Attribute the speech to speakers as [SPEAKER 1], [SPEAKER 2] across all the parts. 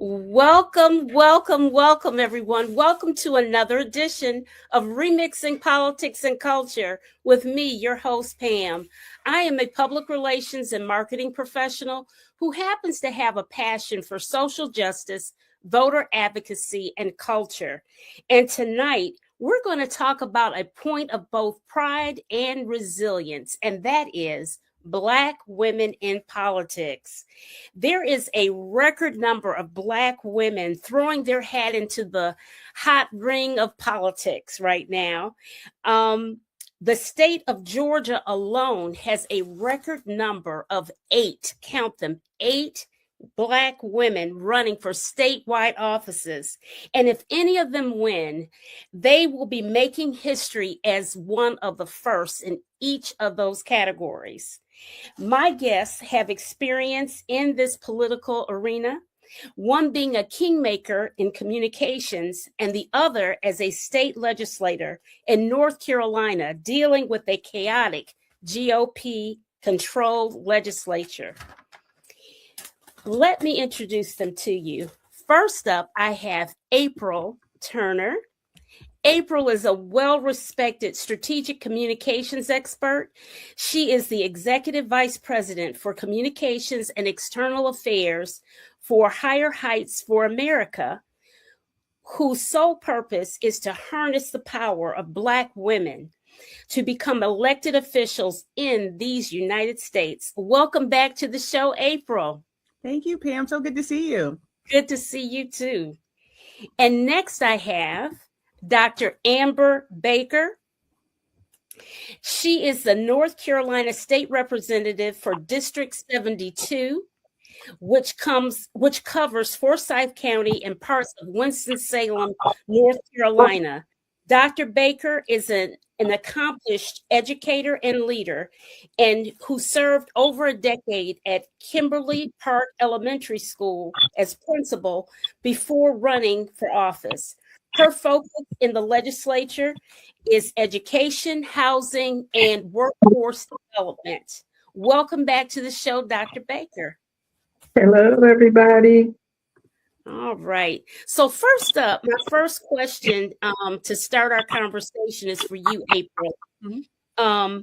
[SPEAKER 1] Welcome, welcome, welcome, everyone. Welcome to another edition of Remixing Politics and Culture with me, your host, Pam. I am a public relations and marketing professional who happens to have a passion for social justice, voter advocacy, and culture. And tonight, we're going to talk about a point of both pride and resilience, and that is Black women in politics. There is a record number of Black women throwing their hat into the hot ring of politics right now. The state of Georgia alone has a record number of eight, count them, eight Black women running for statewide offices. And if any of them win, they will be making history as one of the first in each of those categories. My guests have experience in this political arena, one being a kingmaker in communications, and the other as a state legislator in North Carolina dealing with a chaotic GOP controlled legislature. Let me introduce them to you. First up, I have April Turner. April is a well-respected strategic communications expert. She is the Executive Vice President for Communications and External Affairs for Higher Heights for America, whose sole purpose is to harness the power of Black women to become elected officials in these United States. Welcome back to the show, April.
[SPEAKER 2] Thank you, Pam. So good to see you.
[SPEAKER 1] Good to see you too. And next I have Dr. Amber Baker. She is the North Carolina State Representative for District 72, which covers Forsyth County and parts of Winston-Salem, North Carolina. Dr. Baker is an accomplished educator and leader, and who served over a decade at Kimberly Park Elementary School as principal before running for office. Her focus in the legislature is education, housing, and workforce development. Welcome back to the show, Dr. Baker.
[SPEAKER 3] Hello, everybody.
[SPEAKER 1] All right. So first up, my first question to start our conversation is for you, April. Mm-hmm.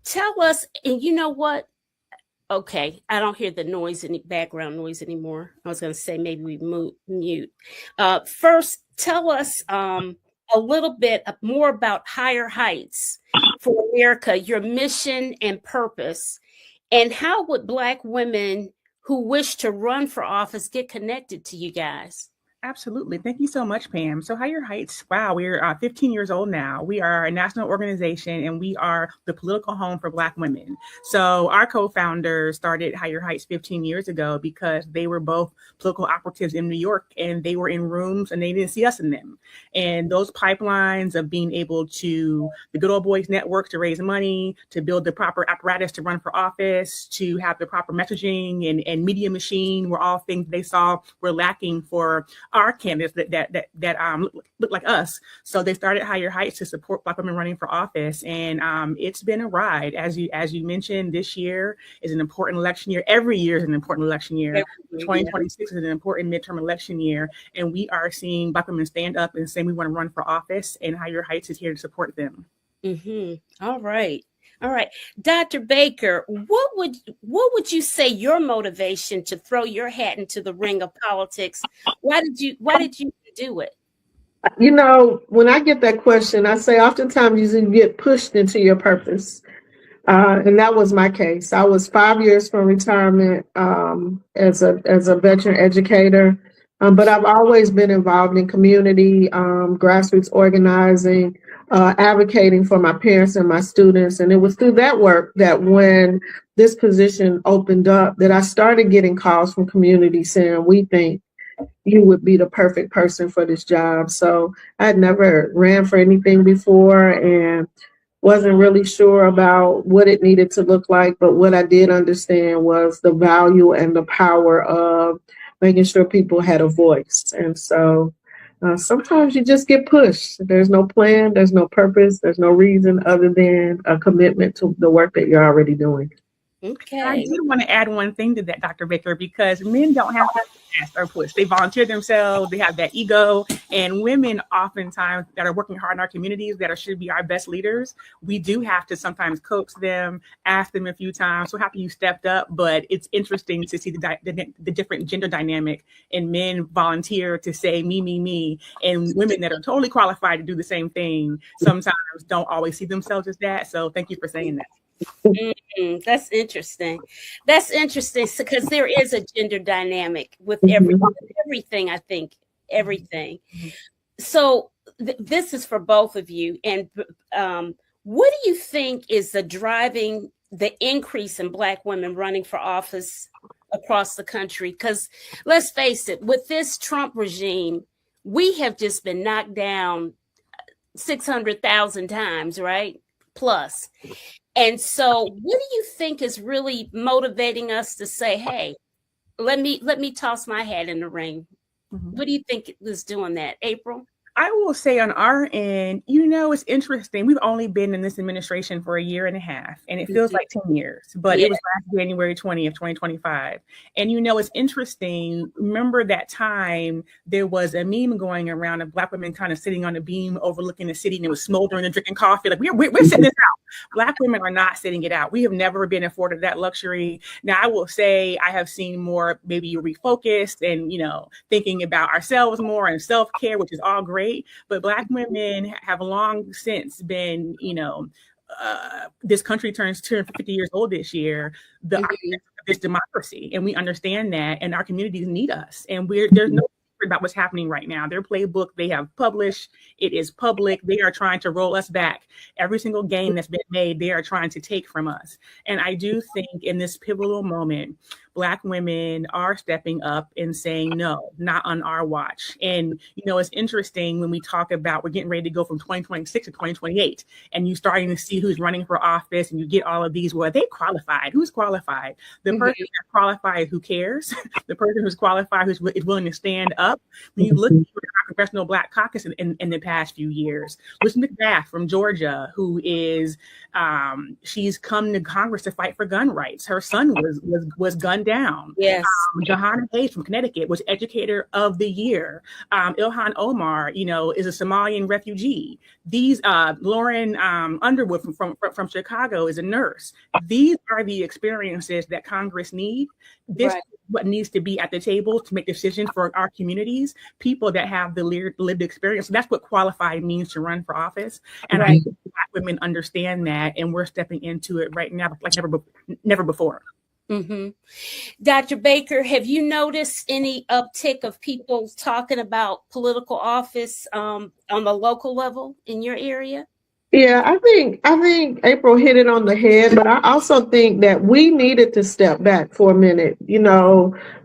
[SPEAKER 1] Tell us, and you know what? Okay, I don't hear the noise, any background noise anymore. I was going to say maybe we mute. First, tell us a little bit more about Higher Heights for America, your mission and purpose, and how would Black women who wish to run for office get connected to you guys?
[SPEAKER 2] Absolutely. Thank you so much, Pam. So Higher Heights, wow, we're 15 years old now. We are a national organization and we are the political home for Black women. So our co-founders started Higher Heights 15 years ago because they were both political operatives in New York and they were in rooms and they didn't see us in them. And those pipelines of being able to, the good old boys networks to raise money, to build the proper apparatus to run for office, to have the proper messaging and media machine were all things they saw were lacking for our candidates that look like us. So they started Higher Heights to support Black women running for office. And it's been a ride. As you mentioned, this year is an important election year. Every year is an important election year. 2026 is an important midterm election year. And we are seeing Black women stand up and say we want to run for office, and Higher Heights is here to support them.
[SPEAKER 1] Mm-hmm. All right. Dr. Baker, what would you say your motivation to throw your hat into the ring of politics? Why did you do it?
[SPEAKER 3] You know, when I get that question, I say oftentimes you get pushed into your purpose. And that was my case. I was 5 years from retirement as a veteran educator. But I've always been involved in community, grassroots organizing, advocating for my parents and my students. And it was through that work that when this position opened up, that I started getting calls from community saying, we think you would be the perfect person for this job. So I had never ran for anything before and wasn't really sure about what it needed to look like. But what I did understand was the value and the power of making sure people had a voice. And so sometimes you just get pushed. There's no plan, there's no purpose, there's no reason other than a commitment to the work that you're already doing.
[SPEAKER 2] I
[SPEAKER 1] Okay.
[SPEAKER 2] did want to add one thing to that, Dr. Baker, because men don't have to ask or push. They volunteer themselves. They have that ego. And women oftentimes that are working hard in our communities that should be our best leaders, we do have to sometimes coax them, ask them a few times, so happy you stepped up. But it's interesting to see the different gender dynamic, and men volunteer to say me, and women that are totally qualified to do the same thing sometimes don't always see themselves as that. So thank you for saying that.
[SPEAKER 1] That's interesting. That's interesting because there is a gender dynamic with
[SPEAKER 3] Mhm.
[SPEAKER 1] everything. I think everything. So this is for both of you. And what do you think is the increase in Black women running for office across the country? Because let's face it, with this Trump regime, we have just been knocked down 600,000 times, right? Plus. And so what do you think is really motivating us to say, hey, let me toss my hat in the ring?
[SPEAKER 2] Mhm.
[SPEAKER 1] What do you think is doing that, April?
[SPEAKER 2] I will say on our end, it's interesting. We've only been in this administration for a year and a half, and it feels
[SPEAKER 1] Mhm.
[SPEAKER 2] like 10 years, but
[SPEAKER 1] Yeah.
[SPEAKER 2] it was last January 20th, 2025. And it's interesting. Remember that time there was a meme going around of Black women kind of sitting on a beam overlooking the city, and it was smoldering and drinking coffee. Like, we're sitting this out. Black women are not sitting it out. We have never been afforded that luxury. Now, I will say I have seen more maybe refocused and, thinking about ourselves more and self-care, which is all great. But Black women have long since been, this country turns 250 years old this year, the
[SPEAKER 1] Mhm.
[SPEAKER 2] architects of this democracy. And we understand that, and our communities need us. And there's no secret about what's happening right now. Their playbook they have published, it is public. They are trying to roll us back. Every single gain that's been made, they are trying to take from us. And I do think in this pivotal moment, Black women are stepping up and saying, no, not on our watch. And, it's interesting when we talk about we're getting ready to go from 2026 to 2028, and you starting to see who's running for office, and you get all of these, well, are they qualified? Who's qualified? The person
[SPEAKER 1] Mhm.
[SPEAKER 2] that's qualified who cares, the person who's qualified who's is willing to stand up. When you look at our Congressional Black Caucus in the past few years, Liz McGrath from Georgia, who is she's come to Congress to fight for gun rights. Her son was gunned down.
[SPEAKER 1] Yes.
[SPEAKER 2] Johanna Hayes from Connecticut was Educator of the Year. Ilhan Omar, is a Somalian refugee. These Lauren Underwood from Chicago is a nurse. These are the experiences that Congress need. This
[SPEAKER 1] Right.
[SPEAKER 2] is what needs to be at the table to make decisions for our communities, people that have the lived experience. So that's what qualified means to run for office. And I
[SPEAKER 1] Right.
[SPEAKER 2] think Black women understand that, and we're stepping into it right now like never before.
[SPEAKER 1] Mm-hmm. Dr. Baker, have you noticed any uptick of people talking about political office on the local level in your area?
[SPEAKER 3] Yeah, I think April hit it on the head, but I also think that we needed to step back for a minute.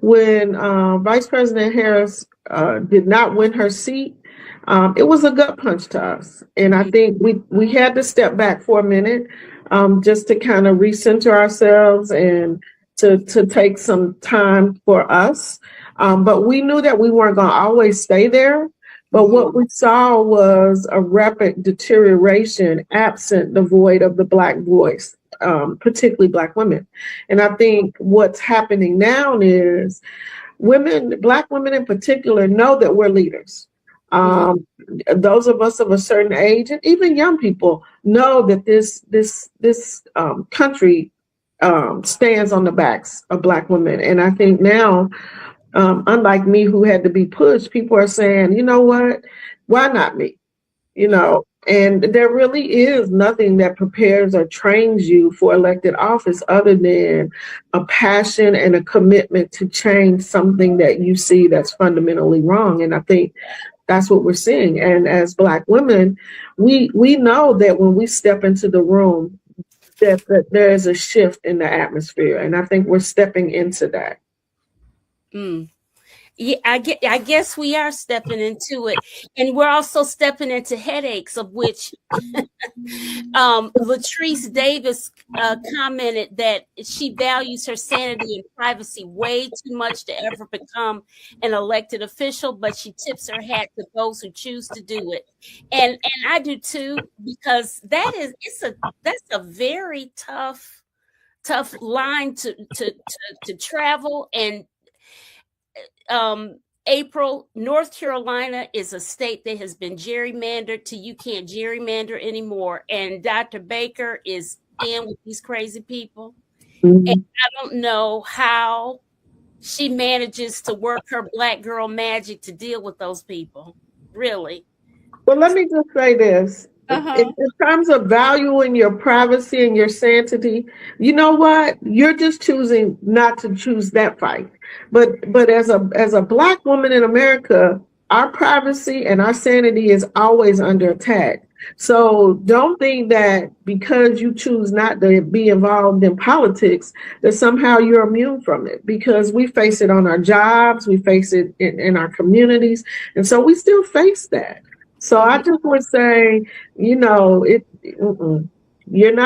[SPEAKER 3] When Vice President Harris did not win her seat, it was a gut punch to us, and I think we had to step back for a minute, just to kind of recenter ourselves and to take some time for us. But we knew that we weren't going to always stay there. But what we saw was a rapid deterioration absent the void of the Black voice, particularly Black women. And I think what's happening now is Black women in particular, know that we're leaders.
[SPEAKER 1] Mhm.
[SPEAKER 3] Those of us of a certain age, and even young people, know that this country stands on the backs of Black women. And I think now, unlike me who had to be pushed, people are saying, you know what, why not me? And there really is nothing that prepares or trains you for elected office other than a passion and a commitment to change something that you see that's fundamentally wrong. And I think that's what we're seeing. And as Black women, we know that when we step into the room, that there is a shift in the atmosphere. And I think we're stepping into that.
[SPEAKER 1] Mm. Yeah, I guess we are stepping into it, and we're also stepping into headaches, of which Latrice Davis commented that she values her sanity and privacy way too much to ever become an elected official, but she tips her hat to those who choose to do it. And I do too, because that's a very tough tough line to travel. And April, North Carolina is a state that has been gerrymandered to you can't gerrymander anymore. And Dr. Baker is in with these crazy people.
[SPEAKER 3] Mhm.
[SPEAKER 1] And I don't know how she manages to work her black girl magic to deal with those people. Really.
[SPEAKER 3] Well, let me just say this.
[SPEAKER 1] Uh-huh.
[SPEAKER 3] In terms of valuing your privacy and your sanity, you know what? You're just choosing not to choose that fight. But as a black woman in America, our privacy and our sanity is always under attack. So don't think that because you choose not to be involved in politics, that somehow you're immune from it, because we face it on our jobs, we face it in our communities, and so we still face that. So I just would say, you're not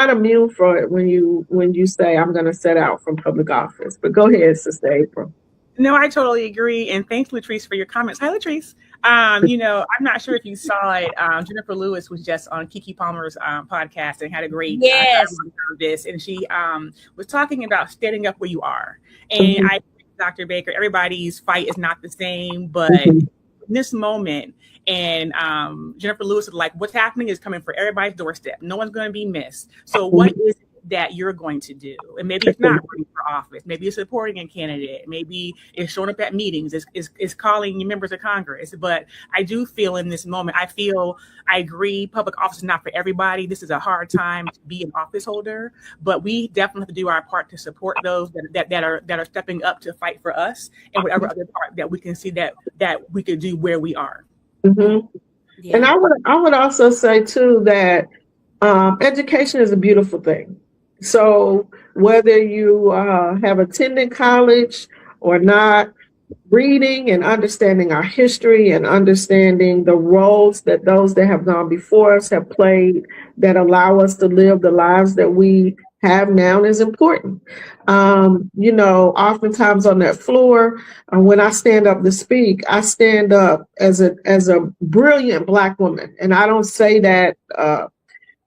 [SPEAKER 3] immune for it when you say I'm going to set out from public office. But go ahead, Sister April.
[SPEAKER 2] No, I totally agree. And thanks, Latrice, for your comments. Hi, Latrice. I'm not sure if you saw it. Jennifer Lewis was just on Keke Palmer's podcast and had a great
[SPEAKER 1] Yes.
[SPEAKER 2] time on this. And she was talking about standing up where you are. And
[SPEAKER 3] Mhm.
[SPEAKER 2] I agree with Dr. Baker, everybody's fight is not the same, but
[SPEAKER 3] Mhm.
[SPEAKER 2] in this moment, and Jennifer Lewis is like, what's happening is coming for everybody's doorstep. No one's going to be missed. So what is it that you're going to do? And maybe it's not running for office. Maybe it's supporting a candidate. Maybe it's showing up at meetings. It's calling your members of Congress. But I do feel in this moment, I agree, public office is not for everybody. This is a hard time to be an office holder, but we definitely have to do our part to support those that are stepping up to fight for us, and whatever other part that we can see that we could do where we are.
[SPEAKER 3] Mhm.
[SPEAKER 1] Yeah.
[SPEAKER 3] And I would also say too that education is a beautiful thing. So whether you have attended college or not, reading and understanding our history and understanding the roles that those that have gone before us have played that allow us to live the lives that we have now is important. Oftentimes on that floor, when I stand up to speak, I stand up as a brilliant Black woman, and I don't say that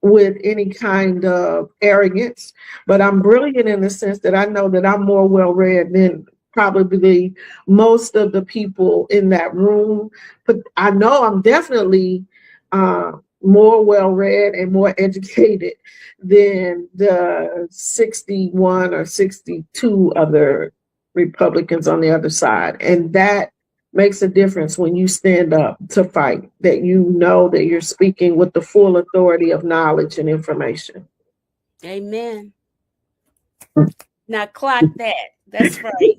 [SPEAKER 3] with any kind of arrogance, but I'm brilliant in the sense that I know that I'm more well-read than probably most of the people in that room. But I know I'm definitely more well-read and more educated than the 61 or 62 other Republicans on the other side. And that makes a difference when you stand up to fight, that you know that you're speaking with the full authority of knowledge and information.
[SPEAKER 1] Amen. Now clock that. That's right.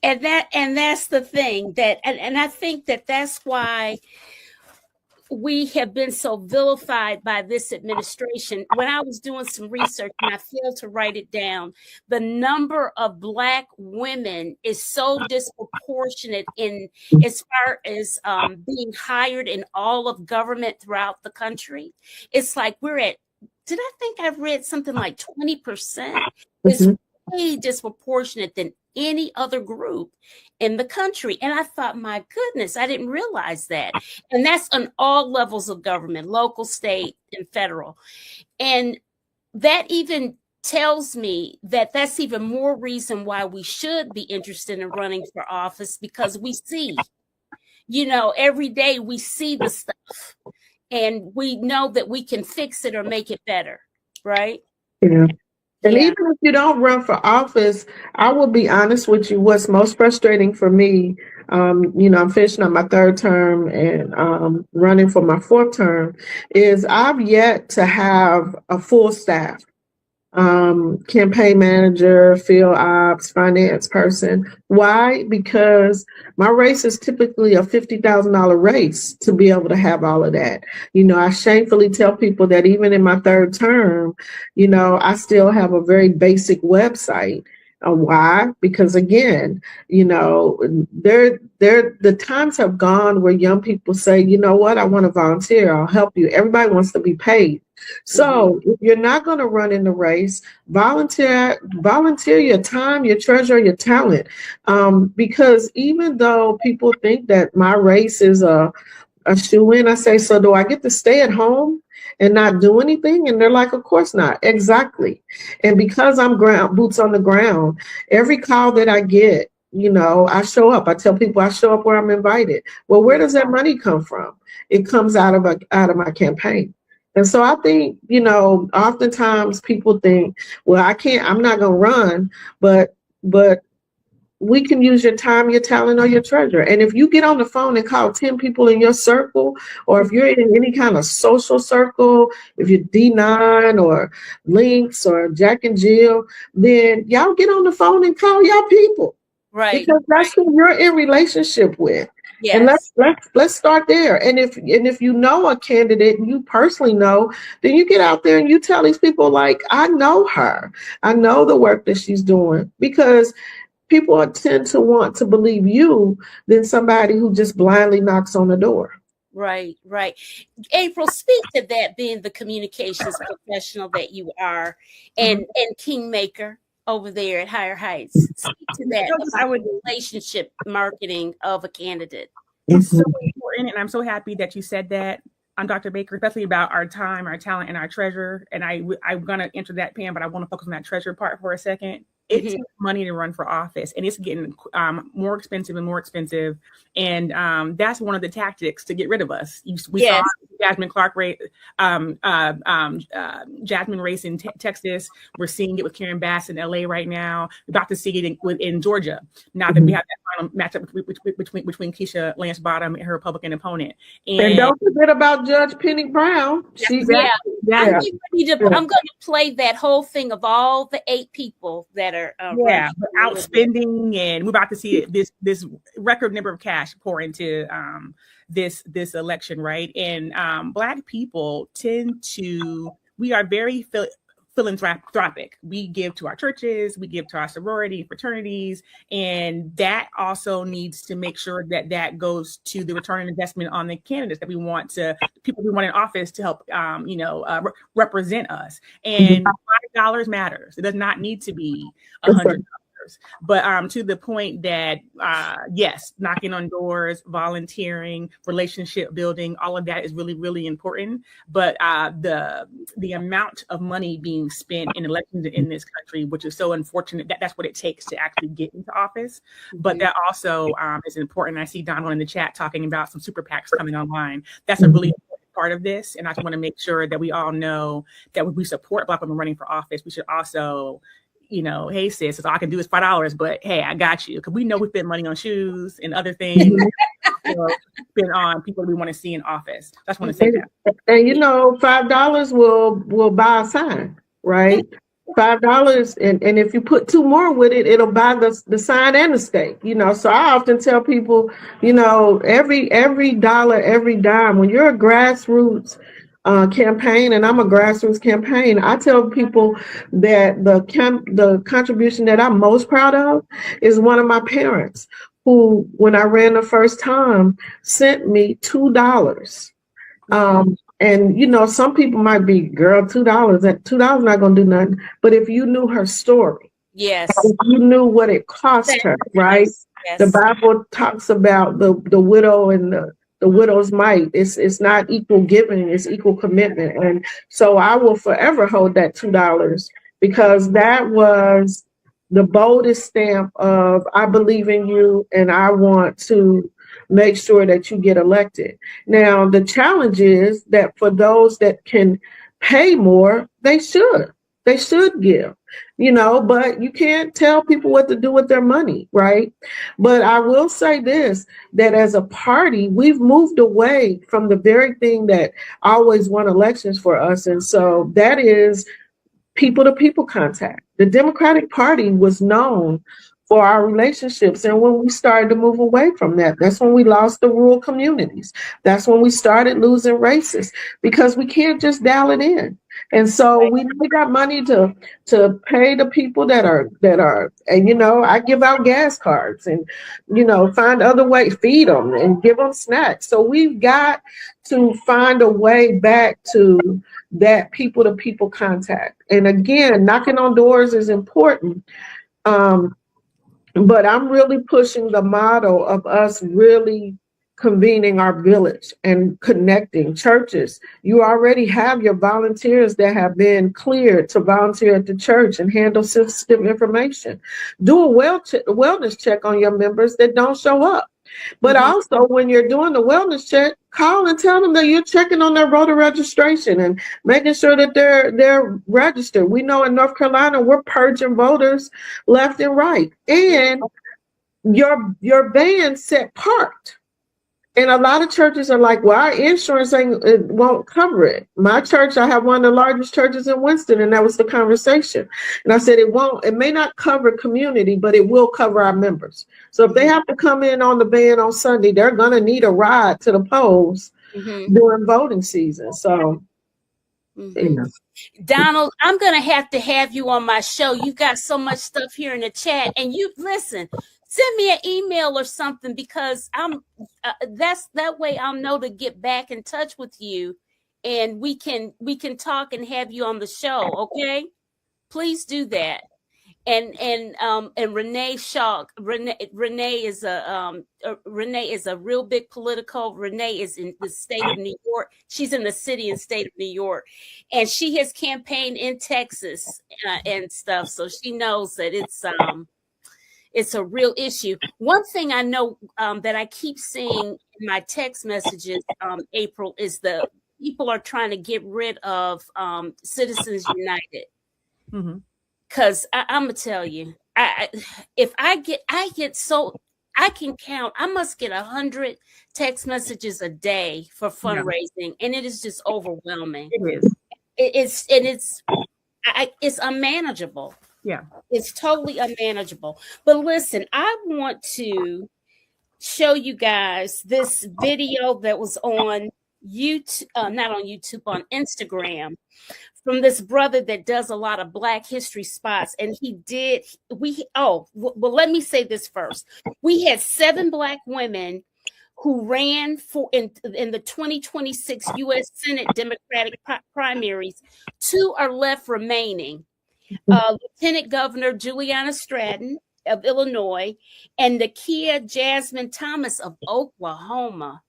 [SPEAKER 1] and that's the thing and I think that's why we have been so vilified by this administration. When I was doing some research and I failed to write it down, the number of Black women is so disproportionate in as far as being hired in all of government throughout the country. It's like did I think I've read something like 20%? It's way disproportionate than any other group in the country. And I thought, my goodness, I didn't realize that. And that's on all levels of government, local, state, and federal. And that even tells me that that's even more reason why we should be interested in running for office, because we see, every day we see the stuff and we know that we can fix it or make it better, right?
[SPEAKER 3] Yeah. And
[SPEAKER 1] Yeah.
[SPEAKER 3] even if you don't run for office, I will be honest with you, what's most frustrating for me, I'm finishing up my third term and running for my fourth term, is I've yet to have a full staff. Campaign manager, field ops, finance person. Why? Because my race is typically a $50,000 race to be able to have all of that. I shamefully tell people that even in my third term, I still have a very basic website. Why? Because again, the times have gone where young people say, you know what, I want to volunteer, I'll help you. Everybody wants to be paid. So if you're not going to run in the race, volunteer your time, your treasure, your talent. Because even though people think that my race is a shoe-in, I say, so do I get to stay at home and not do anything? And they're like, of course not. Exactly. And because I'm boots on the ground, every call that I get, I show up. I tell people I show up where I'm invited. Well, where does that money come from? It comes out of my campaign. And so I think, oftentimes people think, well, I'm not going to run, but we can use your time, your talent, or your treasure. And if you get on the phone and call 10 people in your circle, or if you're in any kind of social circle, if you're D9 or Lynx or Jack and Jill, then y'all get on the phone and call y'all people.
[SPEAKER 1] Right.
[SPEAKER 3] Because that's who you're in relationship with.
[SPEAKER 1] Yes.
[SPEAKER 3] And let's start there. And if you know a candidate, you personally know, then you get out there and you tell these people, like, I know her. I know the work that she's doing, because people tend to want to believe you than somebody who just blindly knocks on the door.
[SPEAKER 1] Right. April, speak to that, being the communications professional that you are, and kingmaker over there at Higher Heights. Speak to that.
[SPEAKER 2] I would
[SPEAKER 1] relationship marketing of a candidate.
[SPEAKER 2] It's so important, and I'm so happy that you said that. I'm Dr. Baker, especially about our time, our talent, and our treasure. And I'm going to answer that, Pam, but I want to focus on that treasure part for a second. It takes money to run for office, and it's getting more expensive and more expensive. And that's one of the tactics to get rid of us. We saw Jasmine race in Texas. We're seeing it with Karen Bass in LA right now. We're about to see it in Georgia. Now that we have that final matchup between Keisha Lance Bottom and her Republican opponent.
[SPEAKER 3] And don't forget about Judge Penny Brown. I'm
[SPEAKER 1] going to play that whole thing of all the 8 people that are
[SPEAKER 2] outspending, and we're about to see this record number of cash pour into this election, right? And Black people we are very philanthropic. We give to our churches, we give to our sorority fraternities, and that also needs to make sure that goes to the return on investment on the candidates that we want people we want in office to help represent us. And $5 matters. It does not need to be $100. But to the point that, yes, knocking on doors, volunteering, relationship building, all of that is really, really important. But the amount of money being spent in elections in this country, which is so unfortunate, that's what it takes to actually get into office. But that also is important. I see Donald in the chat talking about some super PACs coming online. That's a really important part of this. And I just want to make sure that we all know that when we support Black women running for office, we should also, hey sis, all I can do is $5, but hey, I got you. Because we know we spend money on shoes and other things, spend on people we want to see in office. I just want to say that.
[SPEAKER 3] And $5 will buy a sign, right? $5, and if you put 2 more with it, it'll buy the sign and the stake. So I often tell people, every dollar, every dime, when you're a grassroots campaign, and I'm a grassroots campaign, I tell people that the contribution that I'm most proud of is one of my parents, who, when I ran the first time, sent me $2. And some people might be, girl, $2, that $2 not gonna do nothing. But if you knew her story,
[SPEAKER 1] yes,
[SPEAKER 3] if you knew what it cost her, right? Yes. The Bible talks about the widow and the widow's mite. It's not equal giving, it's equal commitment. And so I will forever hold that $2, because that was the boldest stamp of, I believe in you and I want to make sure that you get elected. Now, the challenge is that for those that can pay more, they should give, but you can't tell people what to do with their money, right? But I will say this, that as a party, we've moved away from the very thing that always won elections for us. And so that is people-to-people contact. The Democratic Party was known for our relationships. And when we started to move away from that, that's when we lost the rural communities. That's when we started losing races, because we can't just dial it in. And so we got money to pay the people that are, and, I give out gas cards and, find other ways, feed them and give them snacks. So we've got to find a way back to that people-to-people contact. And again, knocking on doors is important. But I'm really pushing the model of us really convening our village and connecting churches. You already have your volunteers that have been cleared to volunteer at the church and handle sensitive information. Do a wellness check on your members that don't show up. But also, when you're doing the wellness check, call and tell them that you're checking on their voter registration and making sure that they're registered. We know in North Carolina, we're purging voters left and right. And your van set parked. And a lot of churches are like, well, our insurance won't cover it. My church, I have one of the largest churches in Winston, and that was the conversation. And I said, it may not cover community, but it will cover our members. So if they have to come in on the van on Sunday, they're going to need a ride to the polls during voting season. So, you know.
[SPEAKER 1] Donald, I'm going to have you on my show. You got so much stuff here in the chat, and you listen. Send me an email or something, because that way I'll know to get back in touch with you, and we can talk and have you on the show. Okay, please do that. And Renee Shaw, Renee is a real big political. Renee is in the state of New York. She's in the city and state of New York, and she has campaigned in Texas and stuff, so she knows that it's a real issue. One thing I know that I keep seeing in my text messages, April, is the people are trying to get rid of Citizens United. Because I'm gonna tell you, I can count. I must get 100 text messages a day for fundraising, and it is just overwhelming.
[SPEAKER 2] It is.
[SPEAKER 1] It's unmanageable.
[SPEAKER 2] Yeah.
[SPEAKER 1] It's totally unmanageable. But listen, I want to show you guys this video that was on YouTube, not on YouTube, on Instagram, from this brother that does a lot of Black history spots. And let me say this first. We had 7 Black women who ran in the 2026 U.S. Senate Democratic primaries. 2 are left remaining. Lieutenant Governor Juliana Stratton of Illinois and Nakia Jasmine Thomas of Oklahoma,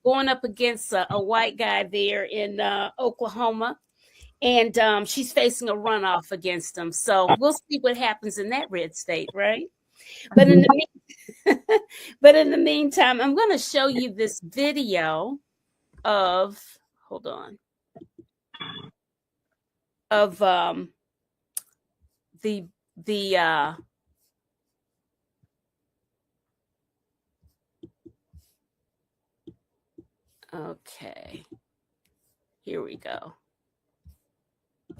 [SPEAKER 1] going up against a white guy there in Oklahoma. And she's facing a runoff against him. So we'll see what happens in that red state, right? But in the meantime, I'm going to show you this video of, okay, here we go.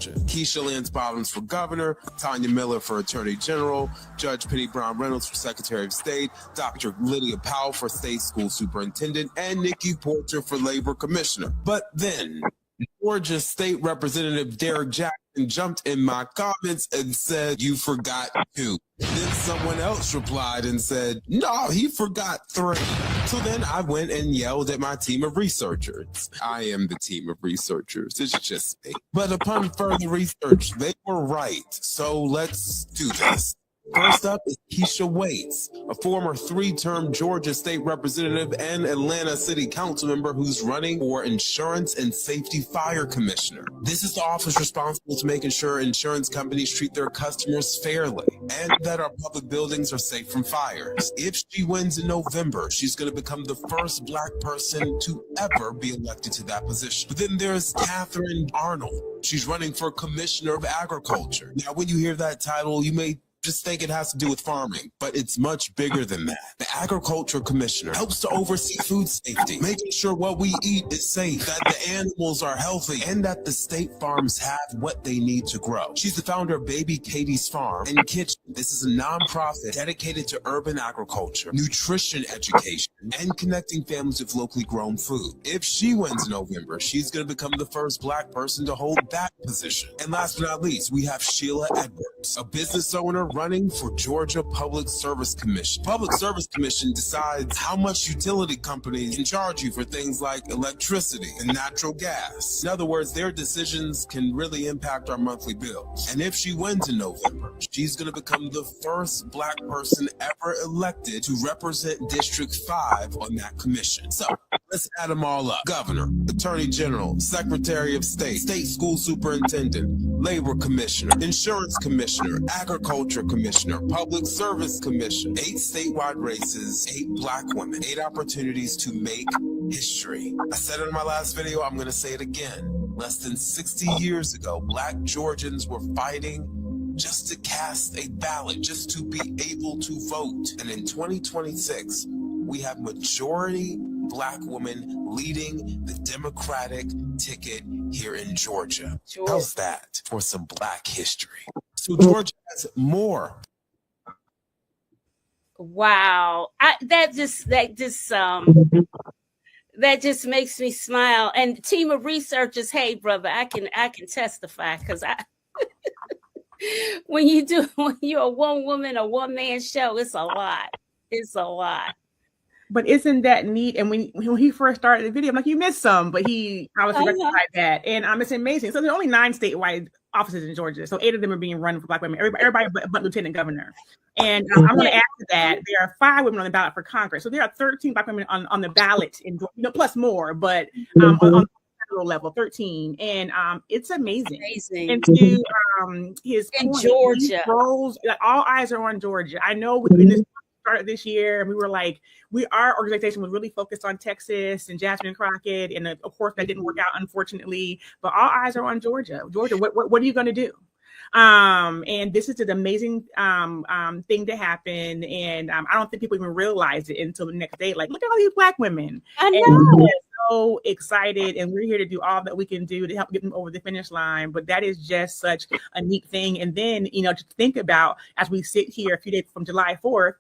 [SPEAKER 4] Keisha Lance Bottoms for governor, Tanya Miller for attorney general, Judge Penny Brown Reynolds for secretary of state, Dr. Lydia Powell for state school superintendent, and Nikki Porter for labor commissioner. But then Georgia State Representative Derek Jackson jumped in my comments and said, "You forgot 2." Then someone else replied and said, "No, he forgot 3." So then I went and yelled at my team of researchers. I am the team of researchers. It's just me. But upon further research, they were right. So let's do this. First up is Keisha Waits, a former 3-term Georgia State Representative and Atlanta City Council member who's running for Insurance and Safety Fire Commissioner. This is the office responsible to making sure insurance companies treat their customers fairly and that our public buildings are safe from fires. If she wins in November, she's going to become the first Black person to ever be elected to that position. But then there's Catherine Arnold. She's running for Commissioner of Agriculture. Now, when you hear that title, you may just think it has to do with farming, but it's much bigger than that. The Agriculture Commissioner helps to oversee food safety, making sure what we eat is safe, that the animals are healthy, and that the state farms have what they need to grow. She's the founder of Baby Katie's Farm and Kitchen. This is a nonprofit dedicated to urban agriculture, nutrition education, and connecting families with locally grown food. If she wins in November, she's going to become the first Black person to hold that position. And last but not least, we have Sheila Edwards. A business owner running for Georgia Public Service Commission. Public Service Commission decides how much utility companies can charge you for things like electricity and natural gas. In other words, their decisions can really impact our monthly bills. And if she wins in November, she's going to become the first Black person ever elected to represent District 5 on that commission. So let's add them all up. Governor, Attorney General, Secretary of State, State School Superintendent, Labor Commissioner, Insurance Commissioner, Agriculture Commissioner, Public Service Commission, 8 statewide races, 8 Black women, 8 opportunities to make history. I said it in my last video, I'm going to say it again. Less than 60 years ago, Black Georgians were fighting just to cast a ballot, just to be able to vote. And in 2026, we have majority Black women leading the Democratic ticket here in Georgia. How's that for some Black history? So Georgia has more.
[SPEAKER 1] Wow. That just makes me smile. And team of researchers, hey brother, I can testify, because when you're a one woman or one man show, it's a lot. It's a lot.
[SPEAKER 2] But isn't that neat? And when he first started the video, I'm like, you missed some, but he obviously rectified that. And it's amazing. So there's only 9 statewide offices in Georgia. So 8 of them are being run for Black women. Everybody but Lieutenant Governor. And I'm going to add to that, there are 5 women on the ballot for Congress. So there are 13 Black women on the ballot, in Georgia, plus more, but on the federal level, 13. And it's amazing. And to his
[SPEAKER 1] in
[SPEAKER 2] point,
[SPEAKER 1] Georgia,
[SPEAKER 2] roles, like, all eyes are on Georgia. I know in this started this year, and we were like, our organization was really focused on Texas and Jasmine Crockett, and of course that didn't work out, unfortunately. But all eyes are on Georgia. Georgia, what are you going to do? And this is an amazing thing to happen, and I don't think people even realize it until the next day. Like, look at all these Black women.
[SPEAKER 1] I know.
[SPEAKER 2] And we're so excited, and we're here to do all that we can do to help get them over the finish line. But that is just such a neat thing. And then, to think about, as we sit here a few days from July 4th,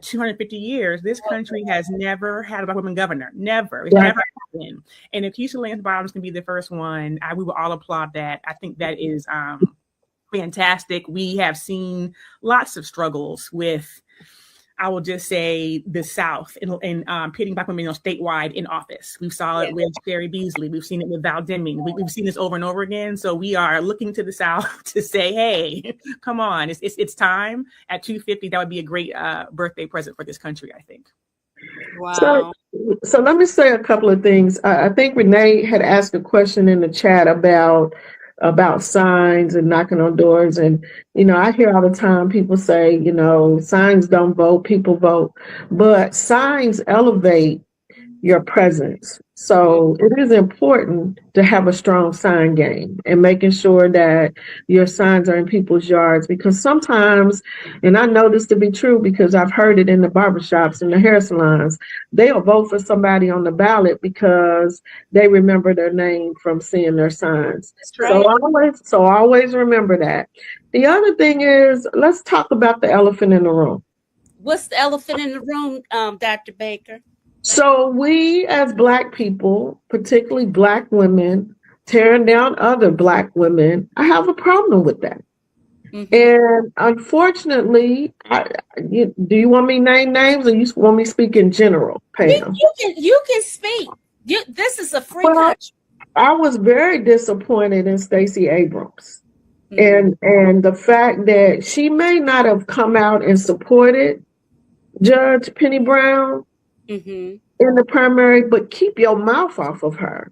[SPEAKER 2] 250 years, this country has never had a Black woman governor. Never. It's never happened. And if Keisha Lance Bottoms can be the first one, we will all applaud that. I think that is fantastic. We have seen lots of struggles with, I will just say, the South and pitting Black women statewide in office. We saw it with Sherry Beasley. We've seen it with Val Deming. We've seen this over and over again. So we are looking to the South to say, hey, come on, it's time. At 250, that would be a great birthday present for this country, I think.
[SPEAKER 1] Wow.
[SPEAKER 3] So let me say a couple of things. I think Renee had asked a question in the chat about signs and knocking on doors. And, I hear all the time people say, signs don't vote, people vote. But signs elevate your presence. So it is important to have a strong sign game and making sure that your signs are in people's yards, because sometimes, and I know this to be true because I've heard it in the barbershops and the hair salons, they'll vote for somebody on the ballot because they remember their name from seeing their signs. Right. So always remember that. The other thing is, let's talk about the elephant in the room.
[SPEAKER 1] What's the elephant in the room, Dr. Baker?
[SPEAKER 3] So we as Black people, particularly Black women, tearing down other Black women, I have a problem with that. Mm-hmm. And unfortunately, do you want me to name names, or you want me to speak in general, Pam?
[SPEAKER 1] You can speak. This is a free country.
[SPEAKER 3] I was very disappointed in Stacey Abrams. Mm-hmm. And the fact that she may not have come out and supported Judge Penny Brown, mm-hmm, in the primary, but keep your mouth off of her.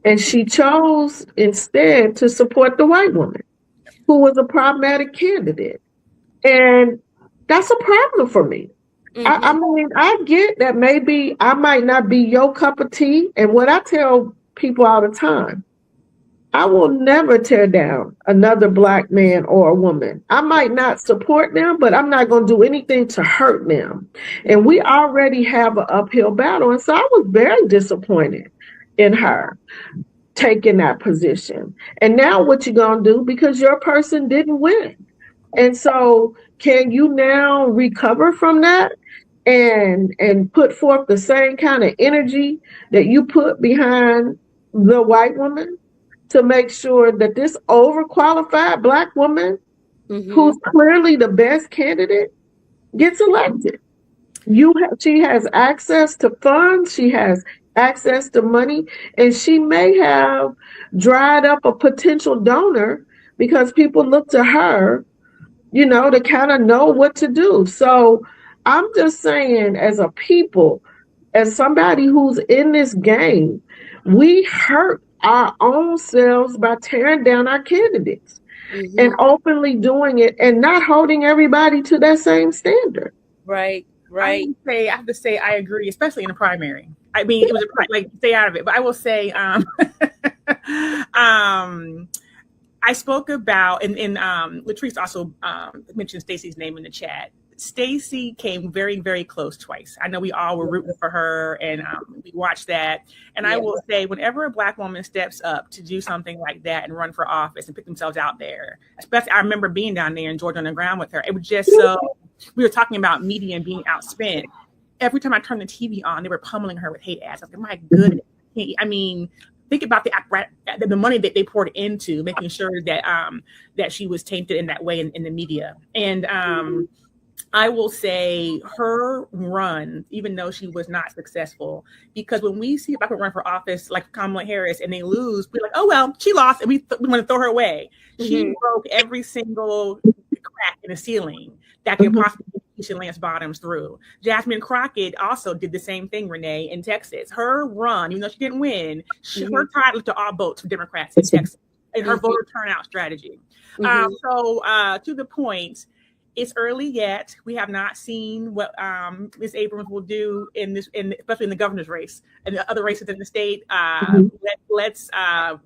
[SPEAKER 3] And she chose instead to support the white woman, who was a problematic candidate. And that's a problem for me. Mm-hmm. I mean, I get that maybe I might not be your cup of tea. And what I tell people all the time, I will never tear down another Black man or a woman. I might not support them, but I'm not going to do anything to hurt them. And we already have an uphill battle. And so I was very disappointed in her taking that position. And now what you going to do, because your person didn't win. And so can you now recover from that and put forth the same kind of energy that you put behind the white woman, to make sure that this overqualified Black woman who's clearly the best candidate gets elected. She has access to funds, she has access to money, and she may have dried up a potential donor because people look to her, to kind of know what to do. So I'm just saying, as a people, as somebody who's in this game, we hurt our own selves by tearing down our candidates and openly doing it and not holding everybody to that same standard.
[SPEAKER 1] Right.
[SPEAKER 2] I have to say, I agree, especially in the primary. I mean, it was like stay out of it, but I will say, I spoke about, and Latrice also mentioned Stacey's name in the chat. Stacey came very, very close twice. I know we all were rooting for her, and we watched that. And I will say, whenever a Black woman steps up to do something like that and run for office and put themselves out there, especially I remember being down there in Georgia on the ground with her. It was just so, we were talking about media and being outspent. Every time I turned the TV on, they were pummeling her with hate ads. I was like, my goodness. I mean, think about the money that they poured into making sure that she was tainted in that way in the media. And I will say her run, even though she was not successful, because when we see a Black woman run for office like Kamala Harris and they lose, we're like, oh, well, she lost and we want to throw her away. She broke every single crack in the ceiling that could possibly Keisha Lance Bottoms through. Jasmine Crockett also did the same thing, Renee, in Texas. Her run, even though she didn't win, her tide lifted all boats for Democrats in Texas and her voter turnout strategy. So to the point, it's early yet. We have not seen what Ms. Abrams will do especially in the governor's race and the other races in the state. Let's